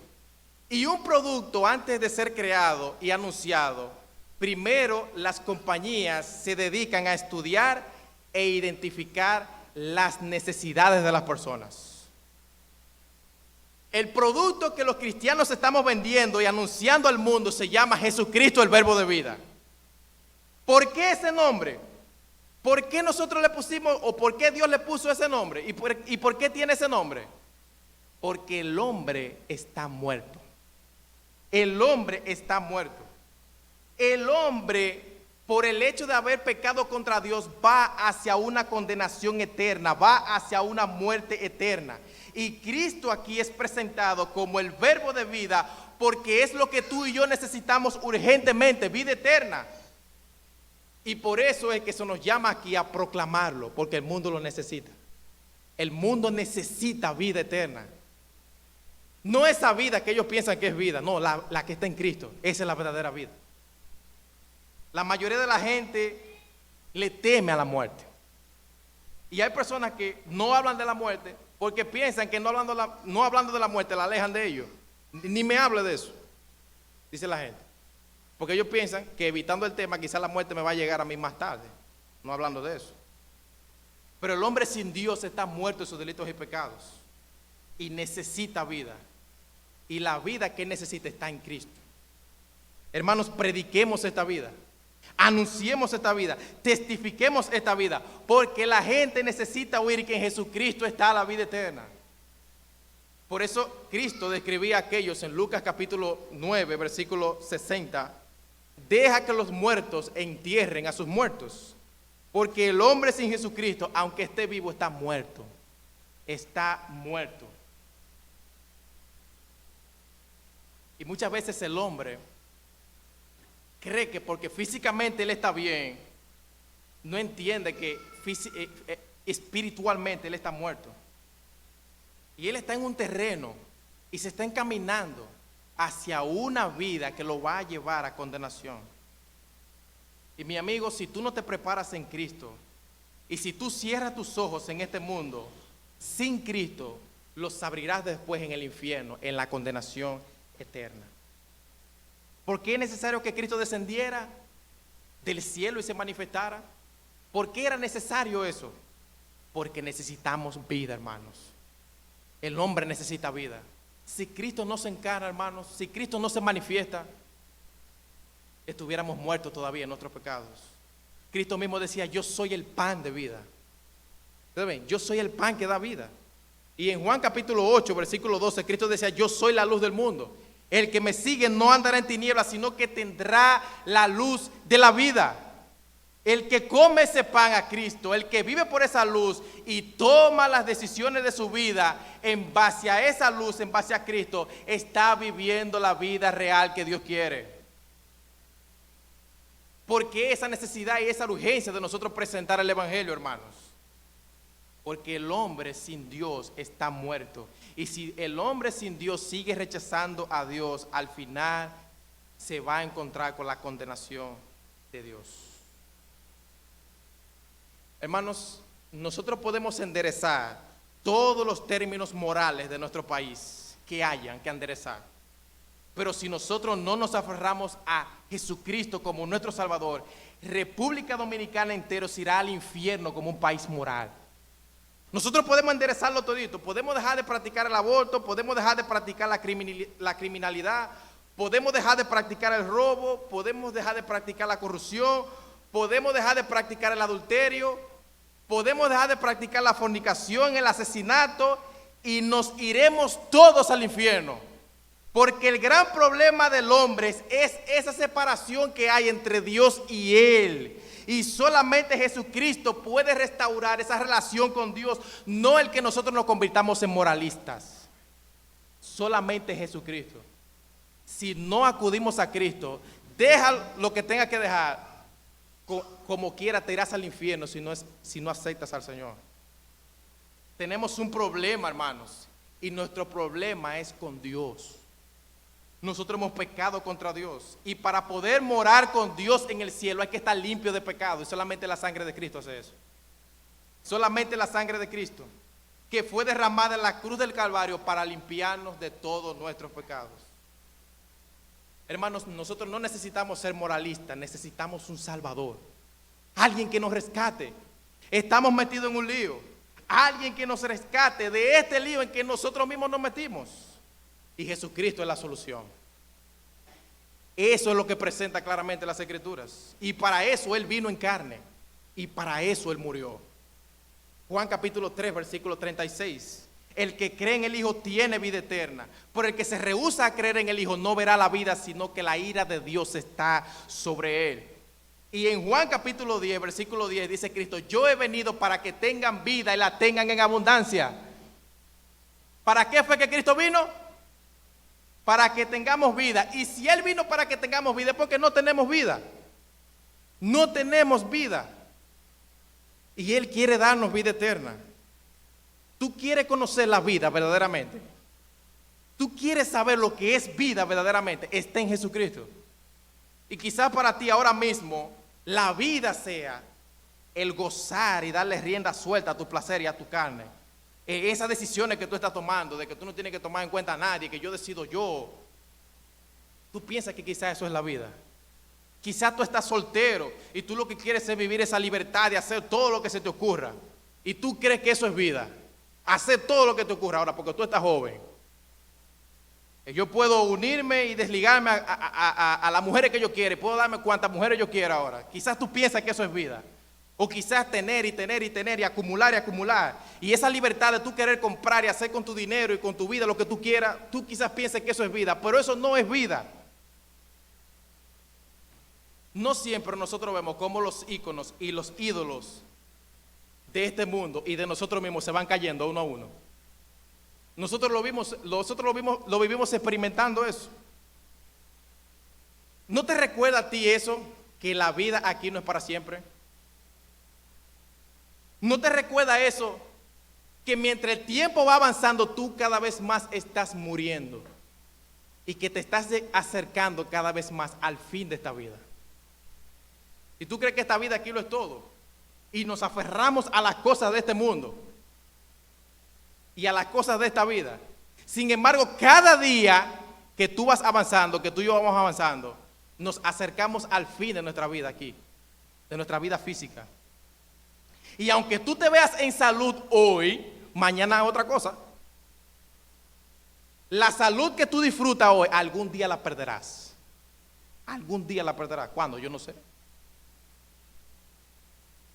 Y un producto, antes de ser creado y anunciado, primero las compañías se dedican a estudiar e identificar las necesidades de las personas. El producto que los cristianos estamos vendiendo y anunciando al mundo se llama Jesucristo, el verbo de vida. ¿Por qué ese nombre? ¿Por qué nosotros le pusimos, o por qué Dios le puso ese nombre? ¿Y por qué tiene ese nombre? Porque el hombre está muerto. El hombre está muerto. El hombre, por el hecho de haber pecado contra Dios, va hacia una condenación eterna, va hacia una muerte eterna. Y Cristo aquí es presentado como el verbo de vida, porque es lo que tú y yo necesitamos urgentemente, vida eterna. Y por eso es que se nos llama aquí a proclamarlo, porque el mundo lo necesita. El mundo necesita vida eterna. No esa vida que ellos piensan que es vida, no, la que está en Cristo. Esa es la verdadera vida. La mayoría de la gente le teme a la muerte. Y hay personas que no hablan de la muerte porque piensan que no hablando de la muerte la alejan de ellos. Ni me hable de eso, dice la gente. Porque ellos piensan que evitando el tema quizás la muerte me va a llegar a mí más tarde, no hablando de eso. Pero el hombre sin Dios está muerto en sus delitos y pecados y necesita vida. Y la vida que necesita está en Cristo. Hermanos, prediquemos esta vida. Anunciemos esta vida, testifiquemos esta vida, porque la gente necesita oír que en Jesucristo está la vida eterna. Por eso Cristo describía a aquellos en Lucas capítulo 9, versículo 60, deja que los muertos entierren a sus muertos, porque el hombre sin Jesucristo, aunque esté vivo, está muerto, está muerto. Y muchas veces el hombre cree que porque físicamente él está bien, no entiende que espiritualmente él está muerto. Y él está en un terreno y se está encaminando hacia una vida que lo va a llevar a condenación. Y mi amigo, si tú no te preparas en Cristo, y si tú cierras tus ojos en este mundo sin Cristo, los abrirás después en el infierno, en la condenación eterna. ¿Por qué es necesario que Cristo descendiera del cielo y se manifestara? ¿Por qué era necesario eso? Porque necesitamos vida, hermanos. El hombre necesita vida. Si Cristo no se encarna, hermanos, si Cristo no se manifiesta, estuviéramos muertos todavía en nuestros pecados. Cristo mismo decía, yo soy el pan de vida. ¿Ustedes ven? Yo soy el pan que da vida. Y en Juan capítulo 8, versículo 12, Cristo decía, yo soy la luz del mundo. El que me sigue no andará en tinieblas, sino que tendrá la luz de la vida. El que come ese pan a Cristo, el que vive por esa luz y toma las decisiones de su vida en base a esa luz, en base a Cristo, está viviendo la vida real que Dios quiere. ¿Por qué esa necesidad y esa urgencia de nosotros presentar el Evangelio, hermanos? Porque el hombre sin Dios está muerto. Y si el hombre sin Dios sigue rechazando a Dios, al final se va a encontrar con la condenación de Dios. Hermanos, nosotros podemos enderezar todos los términos morales de nuestro país que hayan que enderezar. Pero si nosotros no nos aferramos a Jesucristo como nuestro Salvador, República Dominicana entero se irá al infierno como un país moral. Nosotros podemos enderezarlo todito, podemos dejar de practicar el aborto, podemos dejar de practicar la criminalidad, podemos dejar de practicar el robo, podemos dejar de practicar la corrupción, podemos dejar de practicar el adulterio, podemos dejar de practicar la fornicación, el asesinato, y nos iremos todos al infierno. Porque el gran problema del hombre es esa separación que hay entre Dios y él. Y solamente Jesucristo puede restaurar esa relación con Dios, no el que nosotros nos convirtamos en moralistas. Solamente Jesucristo. Si no acudimos a Cristo, deja lo que tenga que dejar. Como quiera te irás al infierno si no aceptas al Señor. Tenemos un problema, hermanos, y nuestro problema es con Dios. Nosotros hemos pecado contra Dios, y para poder morar con Dios en el cielo hay que estar limpio de pecado, y solamente la sangre de Cristo hace eso. Solamente la sangre de Cristo, que fue derramada en la cruz del Calvario para limpiarnos de todos nuestros pecados. Hermanos, nosotros no necesitamos ser moralistas, necesitamos un Salvador, alguien que nos rescate. Estamos metidos en un lío, alguien que nos rescate de este lío en que nosotros mismos nos metimos. Y Jesucristo es la solución. Eso es lo que presenta claramente las Escrituras. Y para eso Él vino en carne. Y para eso Él murió. Juan capítulo 3, versículo 36. El que cree en el Hijo tiene vida eterna. Pero el que se rehúsa a creer en el Hijo no verá la vida, sino que la ira de Dios está sobre él. Y en Juan capítulo 10, versículo 10 dice Cristo, yo he venido para que tengan vida y la tengan en abundancia. ¿Para qué fue que Cristo vino? Para que tengamos vida. Y si Él vino para que tengamos vida, es porque no tenemos vida. No tenemos vida. Y Él quiere darnos vida eterna. ¿Tú quieres conocer la vida verdaderamente? ¿Tú quieres saber lo que es vida verdaderamente? Está en Jesucristo. Y quizás para ti ahora mismo la vida sea el gozar y darle rienda suelta a tu placer y a tu carne. Esas decisiones que tú estás tomando, de que tú no tienes que tomar en cuenta a nadie, que yo decido yo. Tú piensas que quizás eso es la vida. Quizás tú estás soltero y tú lo que quieres es vivir esa libertad de hacer todo lo que se te ocurra. Y tú crees que eso es vida. Hacer todo lo que te ocurra ahora porque tú estás joven. Yo puedo unirme y desligarme a las mujeres que yo quiera. Puedo darme cuantas mujeres yo quiera ahora. Quizás tú piensas que eso es vida. O quizás tener y tener y tener y acumular y acumular. Y esa libertad de tú querer comprar y hacer con tu dinero y con tu vida lo que tú quieras, tú quizás pienses que eso es vida, pero eso no es vida. No siempre nosotros vemos cómo los íconos y los ídolos de este mundo y de nosotros mismos se van cayendo uno a uno. Nosotros lo vivimos experimentando eso. ¿No te recuerda a ti eso? Que la vida aquí no es para siempre. ¿No te recuerda eso? Que mientras el tiempo va avanzando, tú cada vez más estás muriendo. Y que te estás acercando cada vez más al fin de esta vida. Y tú crees que esta vida aquí lo es todo. Y nos aferramos a las cosas de este mundo. Y a las cosas de esta vida. Sin embargo, cada día que tú vas avanzando, que tú y yo vamos avanzando, nos acercamos al fin de nuestra vida aquí. De nuestra vida física. Y aunque tú te veas en salud hoy, mañana es otra cosa. La salud que tú disfrutas hoy, algún día la perderás. Algún día la perderás. ¿Cuándo? Yo no sé.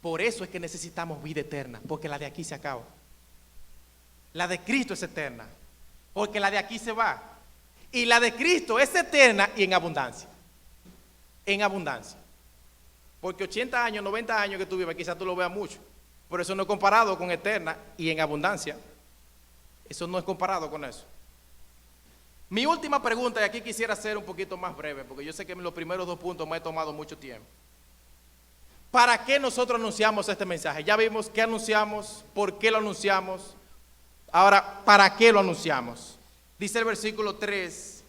Por eso es que necesitamos vida eterna, porque la de aquí se acaba. La de Cristo es eterna, porque la de aquí se va. Y la de Cristo es eterna y en abundancia. En abundancia. Porque 80 años, 90 años que tú vives, quizás tú lo veas mucho. Pero eso no es comparado con eterna y en abundancia. Eso no es comparado con eso. Mi última pregunta, y aquí quisiera ser un poquito más breve, porque yo sé que en los primeros 2 puntos me he tomado mucho tiempo. ¿Para qué nosotros anunciamos este mensaje? Ya vimos qué anunciamos, por qué lo anunciamos. Ahora, ¿para qué lo anunciamos? Dice el versículo 3,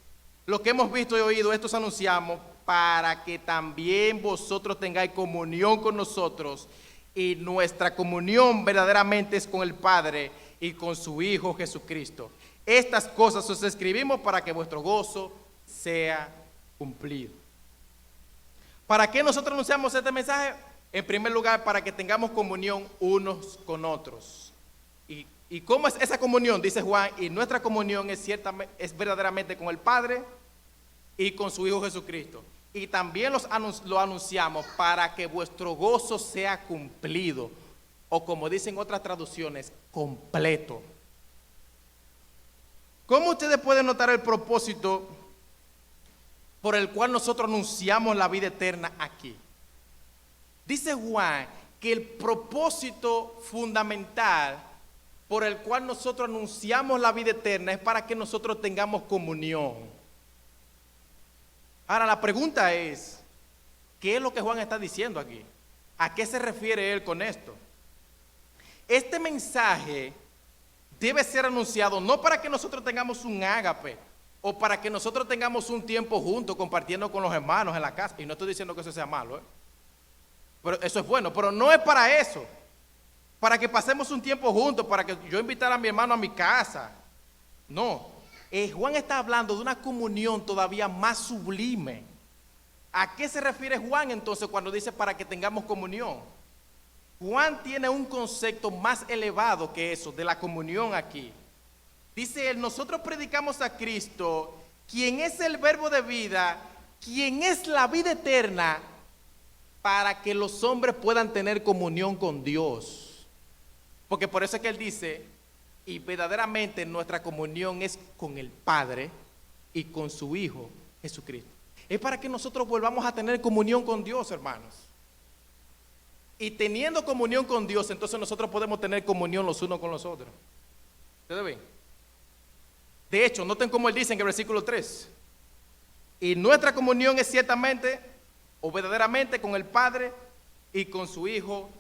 lo que hemos visto y oído, estos anunciamos para que también vosotros tengáis comunión con nosotros, y nuestra comunión verdaderamente es con el Padre y con su Hijo Jesucristo. Estas cosas os escribimos para que vuestro gozo sea cumplido. ¿Para qué nosotros anunciamos este mensaje? En primer lugar, para que tengamos comunión unos con otros. ¿Y cómo es esa comunión? Dice Juan, y nuestra comunión es verdaderamente con el Padre y con su Hijo Jesucristo. Y también lo anunciamos para que vuestro gozo sea cumplido, o como dicen otras traducciones, completo. ¿Cómo ustedes pueden notar el propósito por el cual nosotros anunciamos la vida eterna aquí? Dice Juan que el propósito fundamental por el cual nosotros anunciamos la vida eterna es para que nosotros tengamos comunión. Ahora la pregunta es, ¿qué es lo que Juan está diciendo aquí? ¿A qué se refiere él con esto? Este mensaje debe ser anunciado no para que nosotros tengamos un ágape o para que nosotros tengamos un tiempo juntos compartiendo con los hermanos en la casa. Y no estoy diciendo que eso sea malo, pero eso es bueno, pero no es para eso. Para que pasemos un tiempo juntos, para que yo invitara a mi hermano a mi casa. No, Juan está hablando de una comunión todavía más sublime. ¿A qué se refiere Juan entonces cuando dice para que tengamos comunión? Juan tiene un concepto más elevado que eso, de la comunión aquí. Dice él, nosotros predicamos a Cristo, quien es el verbo de vida, quien es la vida eterna, para que los hombres puedan tener comunión con Dios. Porque por eso es que él dice, y verdaderamente nuestra comunión es con el Padre y con su Hijo Jesucristo. Es para que nosotros volvamos a tener comunión con Dios, hermanos. Y teniendo comunión con Dios, entonces nosotros podemos tener comunión los unos con los otros. ¿Ustedes ven? De hecho, noten cómo él dice en el versículo 3. Y nuestra comunión es ciertamente o verdaderamente con el Padre y con su Hijo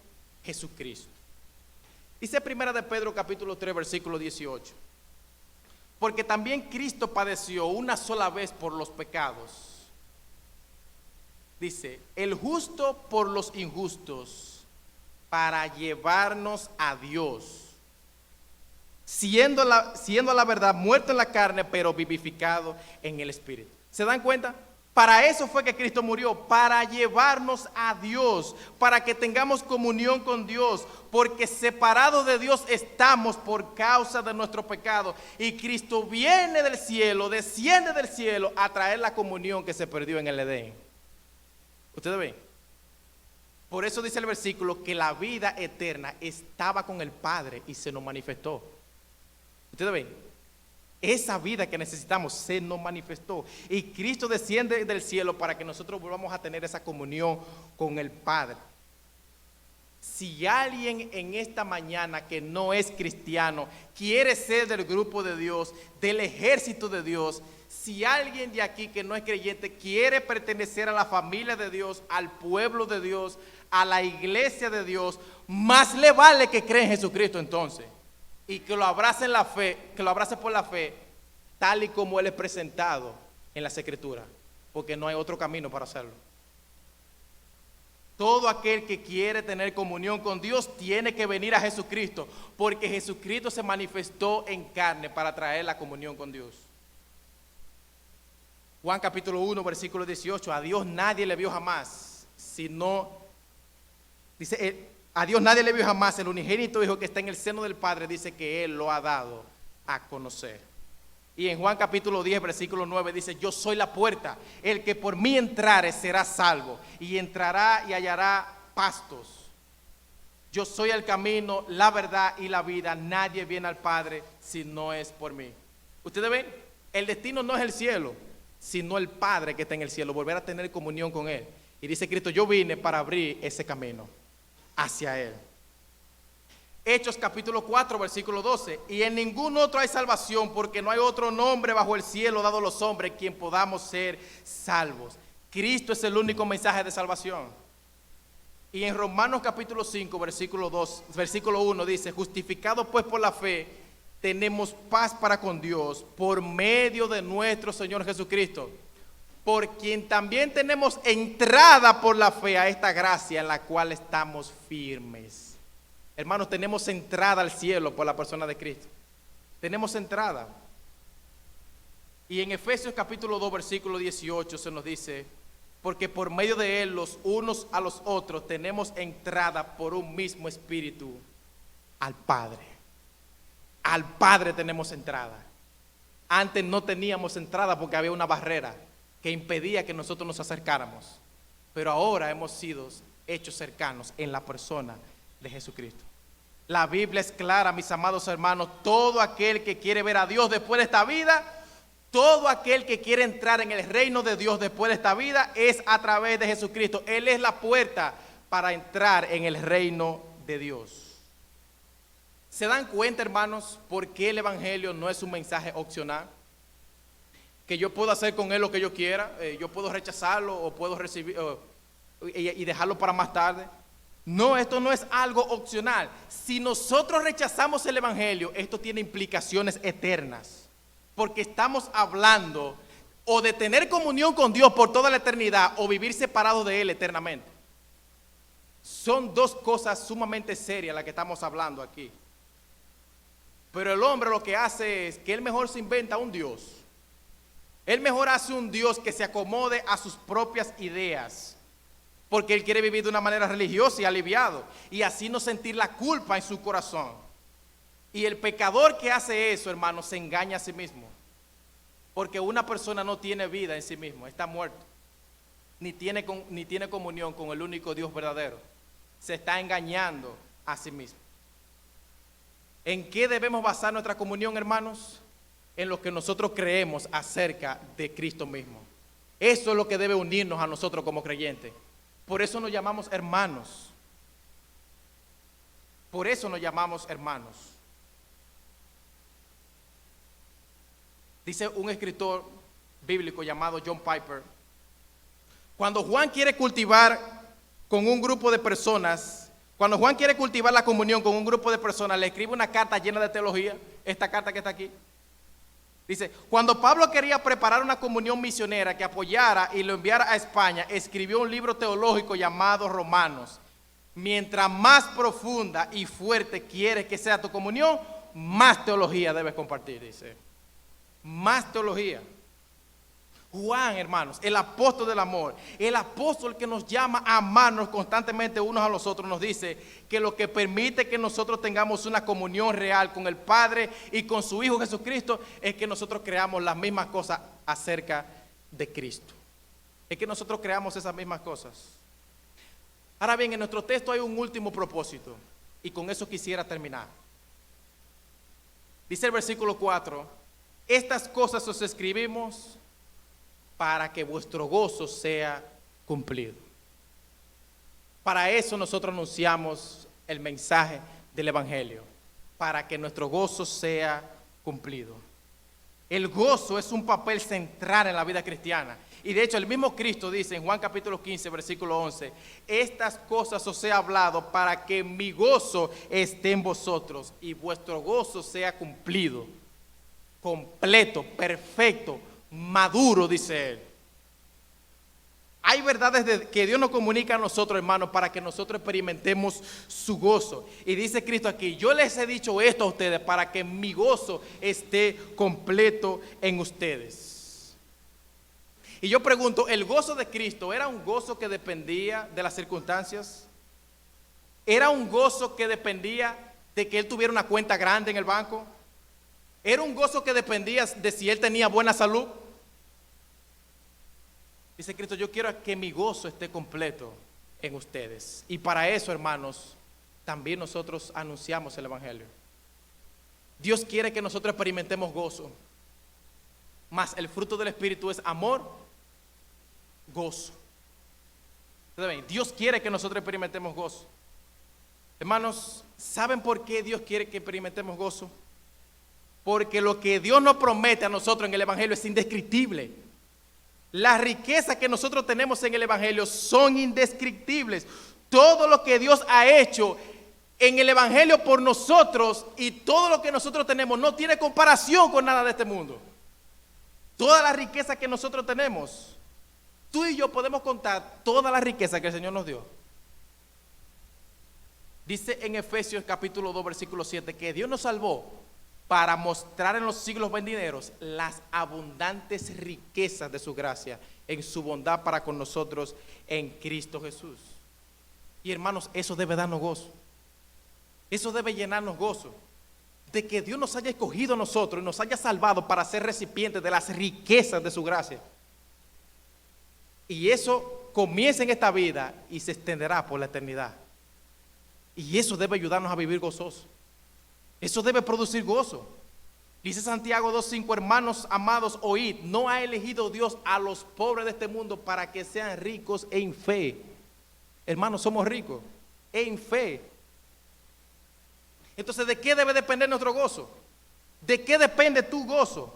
Jesucristo. Dice primera de Pedro capítulo 3 versículo 18. Porque también Cristo padeció una sola vez por los pecados. Dice, el justo por los injustos, para llevarnos a Dios. Siendo la verdad muerto en la carne, pero vivificado en el Espíritu. ¿Se dan cuenta? Para eso fue que Cristo murió, para llevarnos a Dios, para que tengamos comunión con Dios, porque separados de Dios estamos por causa de nuestro pecado. Y Cristo viene del cielo, desciende del cielo a traer la comunión que se perdió en el Edén. ¿Ustedes ven? Por eso dice el versículo que la vida eterna estaba con el Padre y se nos manifestó. ¿Ustedes ven? Esa vida que necesitamos se nos manifestó. Y Cristo desciende del cielo para que nosotros volvamos a tener esa comunión con el Padre. Si alguien en esta mañana que no es cristiano quiere ser del grupo de Dios, del ejército de Dios, Si alguien de aquí que no es creyente quiere pertenecer a la familia de Dios, al pueblo de Dios, a la iglesia de Dios, más le vale que cree en Jesucristo entonces. Y que lo abrace en la fe, que lo abrace por la fe, tal y como Él es presentado en las Escrituras. Porque no hay otro camino para hacerlo. Todo aquel que quiere tener comunión con Dios tiene que venir a Jesucristo, porque Jesucristo se manifestó en carne para traer la comunión con Dios. Juan capítulo 1, versículo 18, a Dios nadie le vio jamás, sino, dice, a Dios nadie le vio jamás, el unigénito Hijo que está en el seno del Padre, dice que Él lo ha dado a conocer. Y en Juan capítulo 10, versículo 9 dice, yo soy la puerta, el que por mí entrare será salvo, y entrará y hallará pastos. Yo soy el camino, la verdad y la vida, nadie viene al Padre si no es por mí. Ustedes ven, el destino no es el cielo, sino el Padre que está en el cielo, volver a tener comunión con Él. Y dice Cristo, yo vine para abrir ese camino hacia Él. Hechos capítulo 4, versículo 12, y en ningún otro hay salvación, porque no hay otro nombre bajo el cielo dado a los hombres quien podamos ser salvos. Cristo es el único mensaje de salvación. Y en Romanos capítulo 5, versículo 1 dice, justificados pues por la fe, tenemos paz para con Dios por medio de nuestro Señor Jesucristo, por quien también tenemos entrada por la fe a esta gracia en la cual estamos firmes. Hermanos, tenemos entrada al cielo por la persona de Cristo. Tenemos entrada. Y en Efesios capítulo 2, versículo 18 se nos dice, porque por medio de Él los unos a los otros tenemos entrada por un mismo espíritu al Padre. Al Padre tenemos entrada. Antes no teníamos entrada porque había una barrera que impedía que nosotros nos acercáramos. Pero ahora hemos sido hechos cercanos en la persona de Jesucristo. La Biblia es clara, mis amados hermanos, todo aquel que quiere ver a Dios después de esta vida, todo aquel que quiere entrar en el reino de Dios después de esta vida es a través de Jesucristo. Él es la puerta para entrar en el reino de Dios. ¿Se dan cuenta, hermanos, por qué el evangelio no es un mensaje opcional? Que yo puedo hacer con él lo que yo quiera, yo puedo rechazarlo o puedo recibir y dejarlo para más tarde. No, esto no es algo opcional. Si nosotros rechazamos el evangelio, esto tiene implicaciones eternas. Porque estamos hablando o de tener comunión con Dios por toda la eternidad o vivir separado de Él eternamente. Son dos cosas sumamente serias las que estamos hablando aquí. Pero el hombre lo que hace es que él mejor se inventa un Dios. Él mejor hace un Dios que se acomode a sus propias ideas. Porque él quiere vivir de una manera religiosa y aliviado. Y así no sentir la culpa en su corazón. Y el pecador que hace eso, hermano, se engaña a sí mismo. Porque una persona no tiene vida en sí mismo, está muerto. Ni tiene comunión con el único Dios verdadero. Se está engañando a sí mismo. ¿En qué debemos basar nuestra comunión, hermanos? En lo que nosotros creemos acerca de Cristo mismo. Eso es lo que debe unirnos a nosotros como creyentes. Por eso nos llamamos hermanos. Por eso nos llamamos hermanos. Dice un escritor bíblico llamado John Piper, cuando Juan quiere cultivar con un grupo de personas, cuando Juan quiere cultivar la comunión con un grupo de personas, le escribe una carta llena de teología, esta carta que está aquí. Dice, cuando Pablo quería preparar una comunión misionera que apoyara y lo enviara a España, escribió un libro teológico llamado Romanos. Mientras más profunda y fuerte quieres que sea tu comunión, más teología debes compartir, dice. Más teología. Juan, hermanos, el apóstol del amor, el apóstol que nos llama a amarnos constantemente unos a los otros, nos dice que lo que permite que nosotros tengamos una comunión real con el Padre y con su Hijo Jesucristo es que nosotros creamos las mismas cosas acerca de Cristo. Es que nosotros creamos esas mismas cosas. Ahora bien, en nuestro texto hay un último propósito y con eso quisiera terminar. Dice el versículo 4, estas cosas os escribimos para que vuestro gozo sea cumplido. Para eso nosotros anunciamos el mensaje del evangelio, para que nuestro gozo sea cumplido. El gozo es un papel central en la vida cristiana. Y de hecho el mismo Cristo dice en Juan capítulo 15, versículo 11, estas cosas os he hablado para que mi gozo esté en vosotros y vuestro gozo sea cumplido, completo, perfecto, maduro, dice él. Hay verdades que Dios nos comunica a nosotros, hermanos, para que nosotros experimentemos su gozo. Y dice Cristo aquí, yo les he dicho esto a ustedes para que mi gozo esté completo en ustedes. Y yo pregunto, ¿el gozo de Cristo era un gozo que dependía de las circunstancias? ¿Era un gozo que dependía de que él tuviera una cuenta grande en el banco? ¿Era un gozo que dependía de si él tenía buena salud? Dice Cristo, yo quiero que mi gozo esté completo en ustedes. Y para eso, hermanos, también nosotros anunciamos el Evangelio. Dios quiere que nosotros experimentemos gozo. Mas el fruto del Espíritu es amor, gozo. Dios quiere que nosotros experimentemos gozo. Hermanos, ¿saben por qué Dios quiere que experimentemos gozo? Porque lo que Dios nos promete a nosotros en el Evangelio es indescriptible. Las riquezas que nosotros tenemos en el Evangelio son indescriptibles. Todo lo que Dios ha hecho en el Evangelio por nosotros y todo lo que nosotros tenemos no tiene comparación con nada de este mundo. Todas las riquezas que nosotros tenemos, tú y yo podemos contar todas las riquezas que el Señor nos dio. Dice en Efesios capítulo 2, versículo 7, que Dios nos salvó para mostrar en los siglos venideros las abundantes riquezas de su gracia en su bondad para con nosotros en Cristo Jesús. Y hermanos, eso debe darnos gozo. Eso debe llenarnos gozo. De que Dios nos haya escogido a nosotros y nos haya salvado para ser recipientes de las riquezas de su gracia. Y eso comienza en esta vida y se extenderá por la eternidad. Y eso debe ayudarnos a vivir gozosos. Eso debe producir gozo. Dice Santiago 2:5, hermanos amados, oíd, no ha elegido Dios a los pobres de este mundo para que sean ricos en fe. Hermanos, somos ricos en fe. Entonces, ¿de qué debe depender nuestro gozo? ¿De qué depende tu gozo?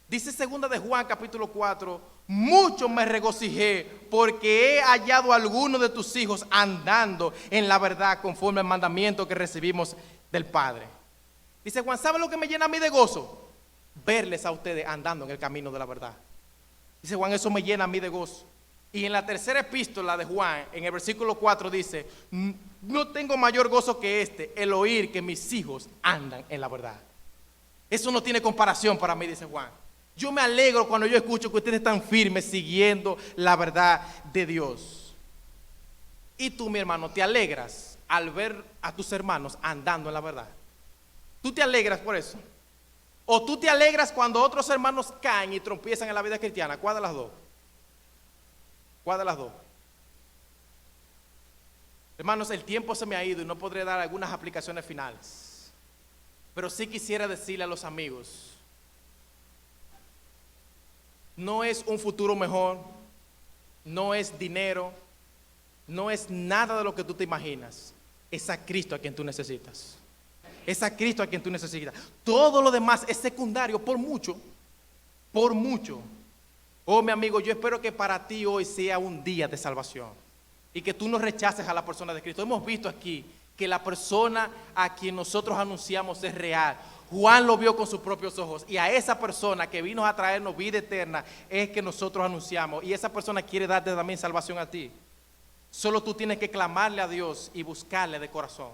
Dice 2 de Juan capítulo 4, mucho me regocijé porque he hallado a algunos de tus hijos andando en la verdad conforme al mandamiento que recibimos del Padre. Dice Juan, ¿sabe lo que me llena a mí de gozo? Verles a ustedes andando en el camino de la verdad. Dice Juan, eso me llena a mí de gozo. Y en la tercera epístola de Juan, en el versículo 4 dice, no tengo mayor gozo que este, el oír que mis hijos andan en la verdad. Eso no tiene comparación para mí, dice Juan. Yo me alegro cuando yo escucho que ustedes están firmes siguiendo la verdad de Dios. Y tú, mi hermano, te alegras al ver a tus hermanos andando en la verdad. ¿Tú te alegras por eso? ¿O tú te alegras cuando otros hermanos caen y tropiezan en la vida cristiana? ¿Cuál de las dos? ¿Cuál de las dos? Hermanos, el tiempo se me ha ido y no podré dar algunas aplicaciones finales. Pero sí quisiera decirle a los amigos, no es un futuro mejor, no es dinero, no es nada de lo que tú te imaginas. Es a Cristo a quien tú necesitas. Es a Cristo a quien tú necesitas. Todo lo demás es secundario por mucho, por mucho. Oh, mi amigo, yo espero que para ti hoy sea un día de salvación y que tú no rechaces a la persona de Cristo. Hemos visto aquí que la persona a quien nosotros anunciamos es real. Juan lo vio con sus propios ojos y a esa persona que vino a traernos vida eterna es que nosotros anunciamos, y esa persona quiere darte también salvación a ti. Solo tú tienes que clamarle a Dios y buscarle de corazón,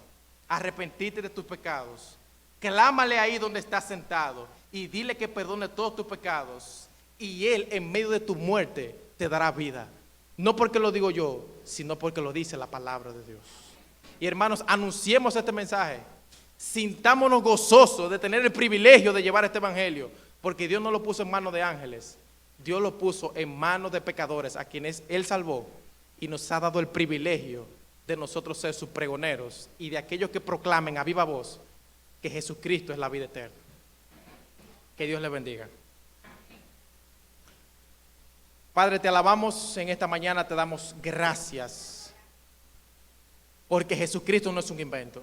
arrepentirte de tus pecados, clámale ahí donde estás sentado y dile que perdone todos tus pecados y Él en medio de tu muerte te dará vida. No porque lo digo yo, sino porque lo dice la palabra de Dios. Y hermanos, anunciemos este mensaje. Sintámonos gozosos de tener el privilegio de llevar este evangelio, porque Dios no lo puso en manos de ángeles, Dios lo puso en manos de pecadores a quienes Él salvó y nos ha dado el privilegio de nosotros ser sus pregoneros y de aquellos que proclamen a viva voz que Jesucristo es la vida eterna. Que Dios les bendiga. Padre, te alabamos en esta mañana, te damos gracias, porque Jesucristo no es un invento.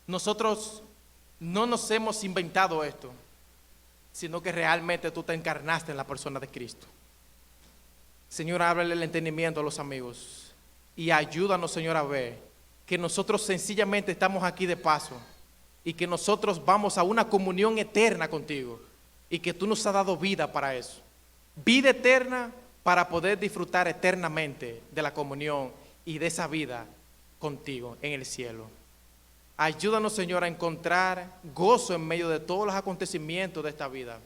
Nosotros no nos hemos inventado esto. sino que realmente tú te encarnaste en la persona de Cristo. Señor, ábrele el entendimiento a los amigos y ayúdanos, Señor, a ver que nosotros sencillamente estamos aquí de paso y que nosotros vamos a una comunión eterna contigo y que tú nos has dado vida para eso. Vida eterna para poder disfrutar eternamente de la comunión y de esa vida contigo en el cielo. Ayúdanos, Señor, a encontrar gozo en medio de todos los acontecimientos de esta vida.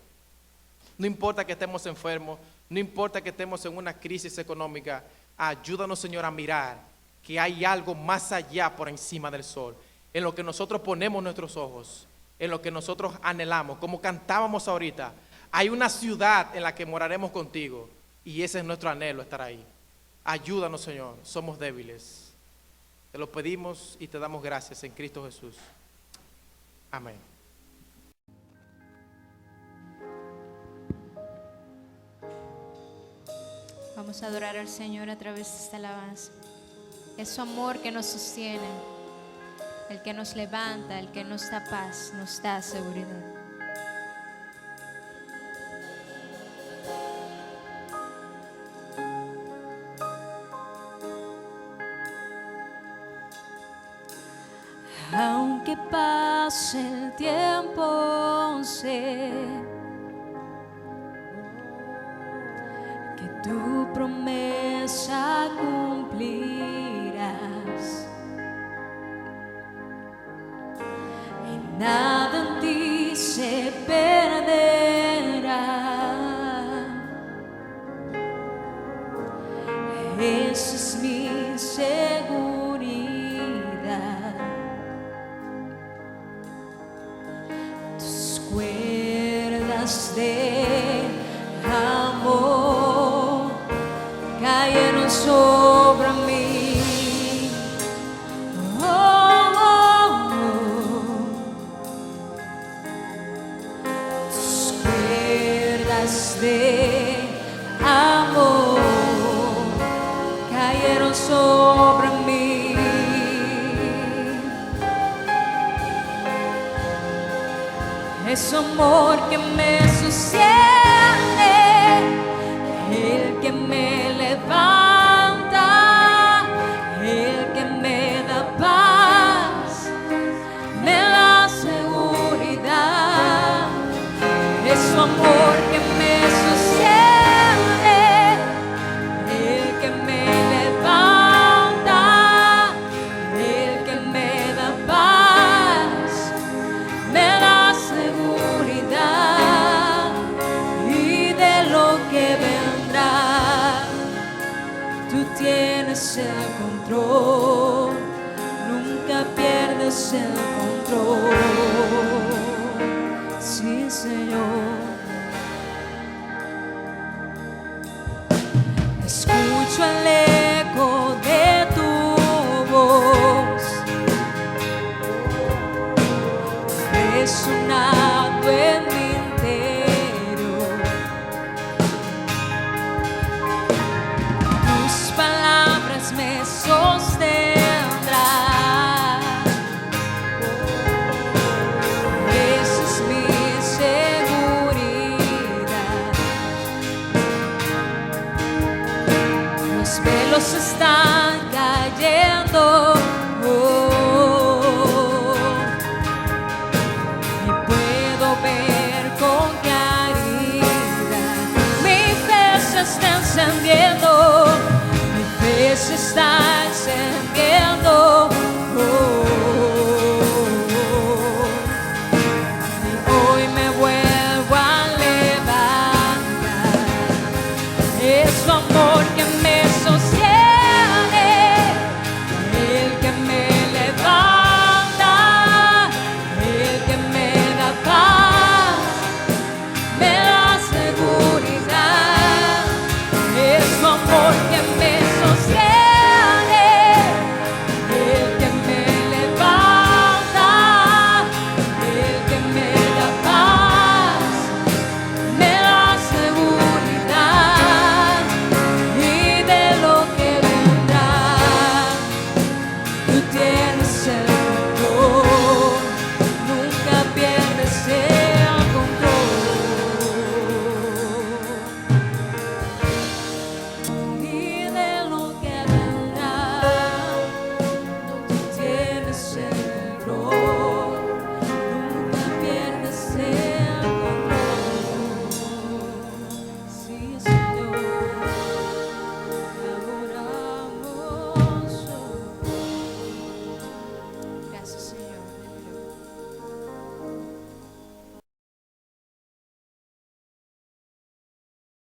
No importa que estemos enfermos, no importa que estemos en una crisis económica, ayúdanos, Señor, a mirar que hay algo más allá por encima del sol, en lo que nosotros ponemos nuestros ojos, en lo que nosotros anhelamos, como cantábamos ahorita. Hay una ciudad en la que moraremos contigo y ese es nuestro anhelo, estar ahí. Ayúdanos, Señor, somos débiles. Te lo pedimos y te damos gracias en Cristo Jesús. Amén. Vamos a adorar al Señor a través de esta alabanza. Es su amor que nos sostiene, el que nos levanta, el que nos da paz, nos da seguridad. Aunque pase el tiempo, sé que tu promesa cumplirás, y nada en ti se perderá. Esa es mi seguridad. Tus cuerdas de amor cayeron sobre mí. Oh, oh, oh. Tus cuerdas de amor cayeron sobre mí. Es amor que me sostiene, el que me levanta, el que me da paz, me da seguridad. Es su amor que me sostiene, el que me levanta, el que me da paz, me da seguridad. Y de lo que vendrá, tú tienes el control, nunca pierdes el control. Sí, Señor. Escucho el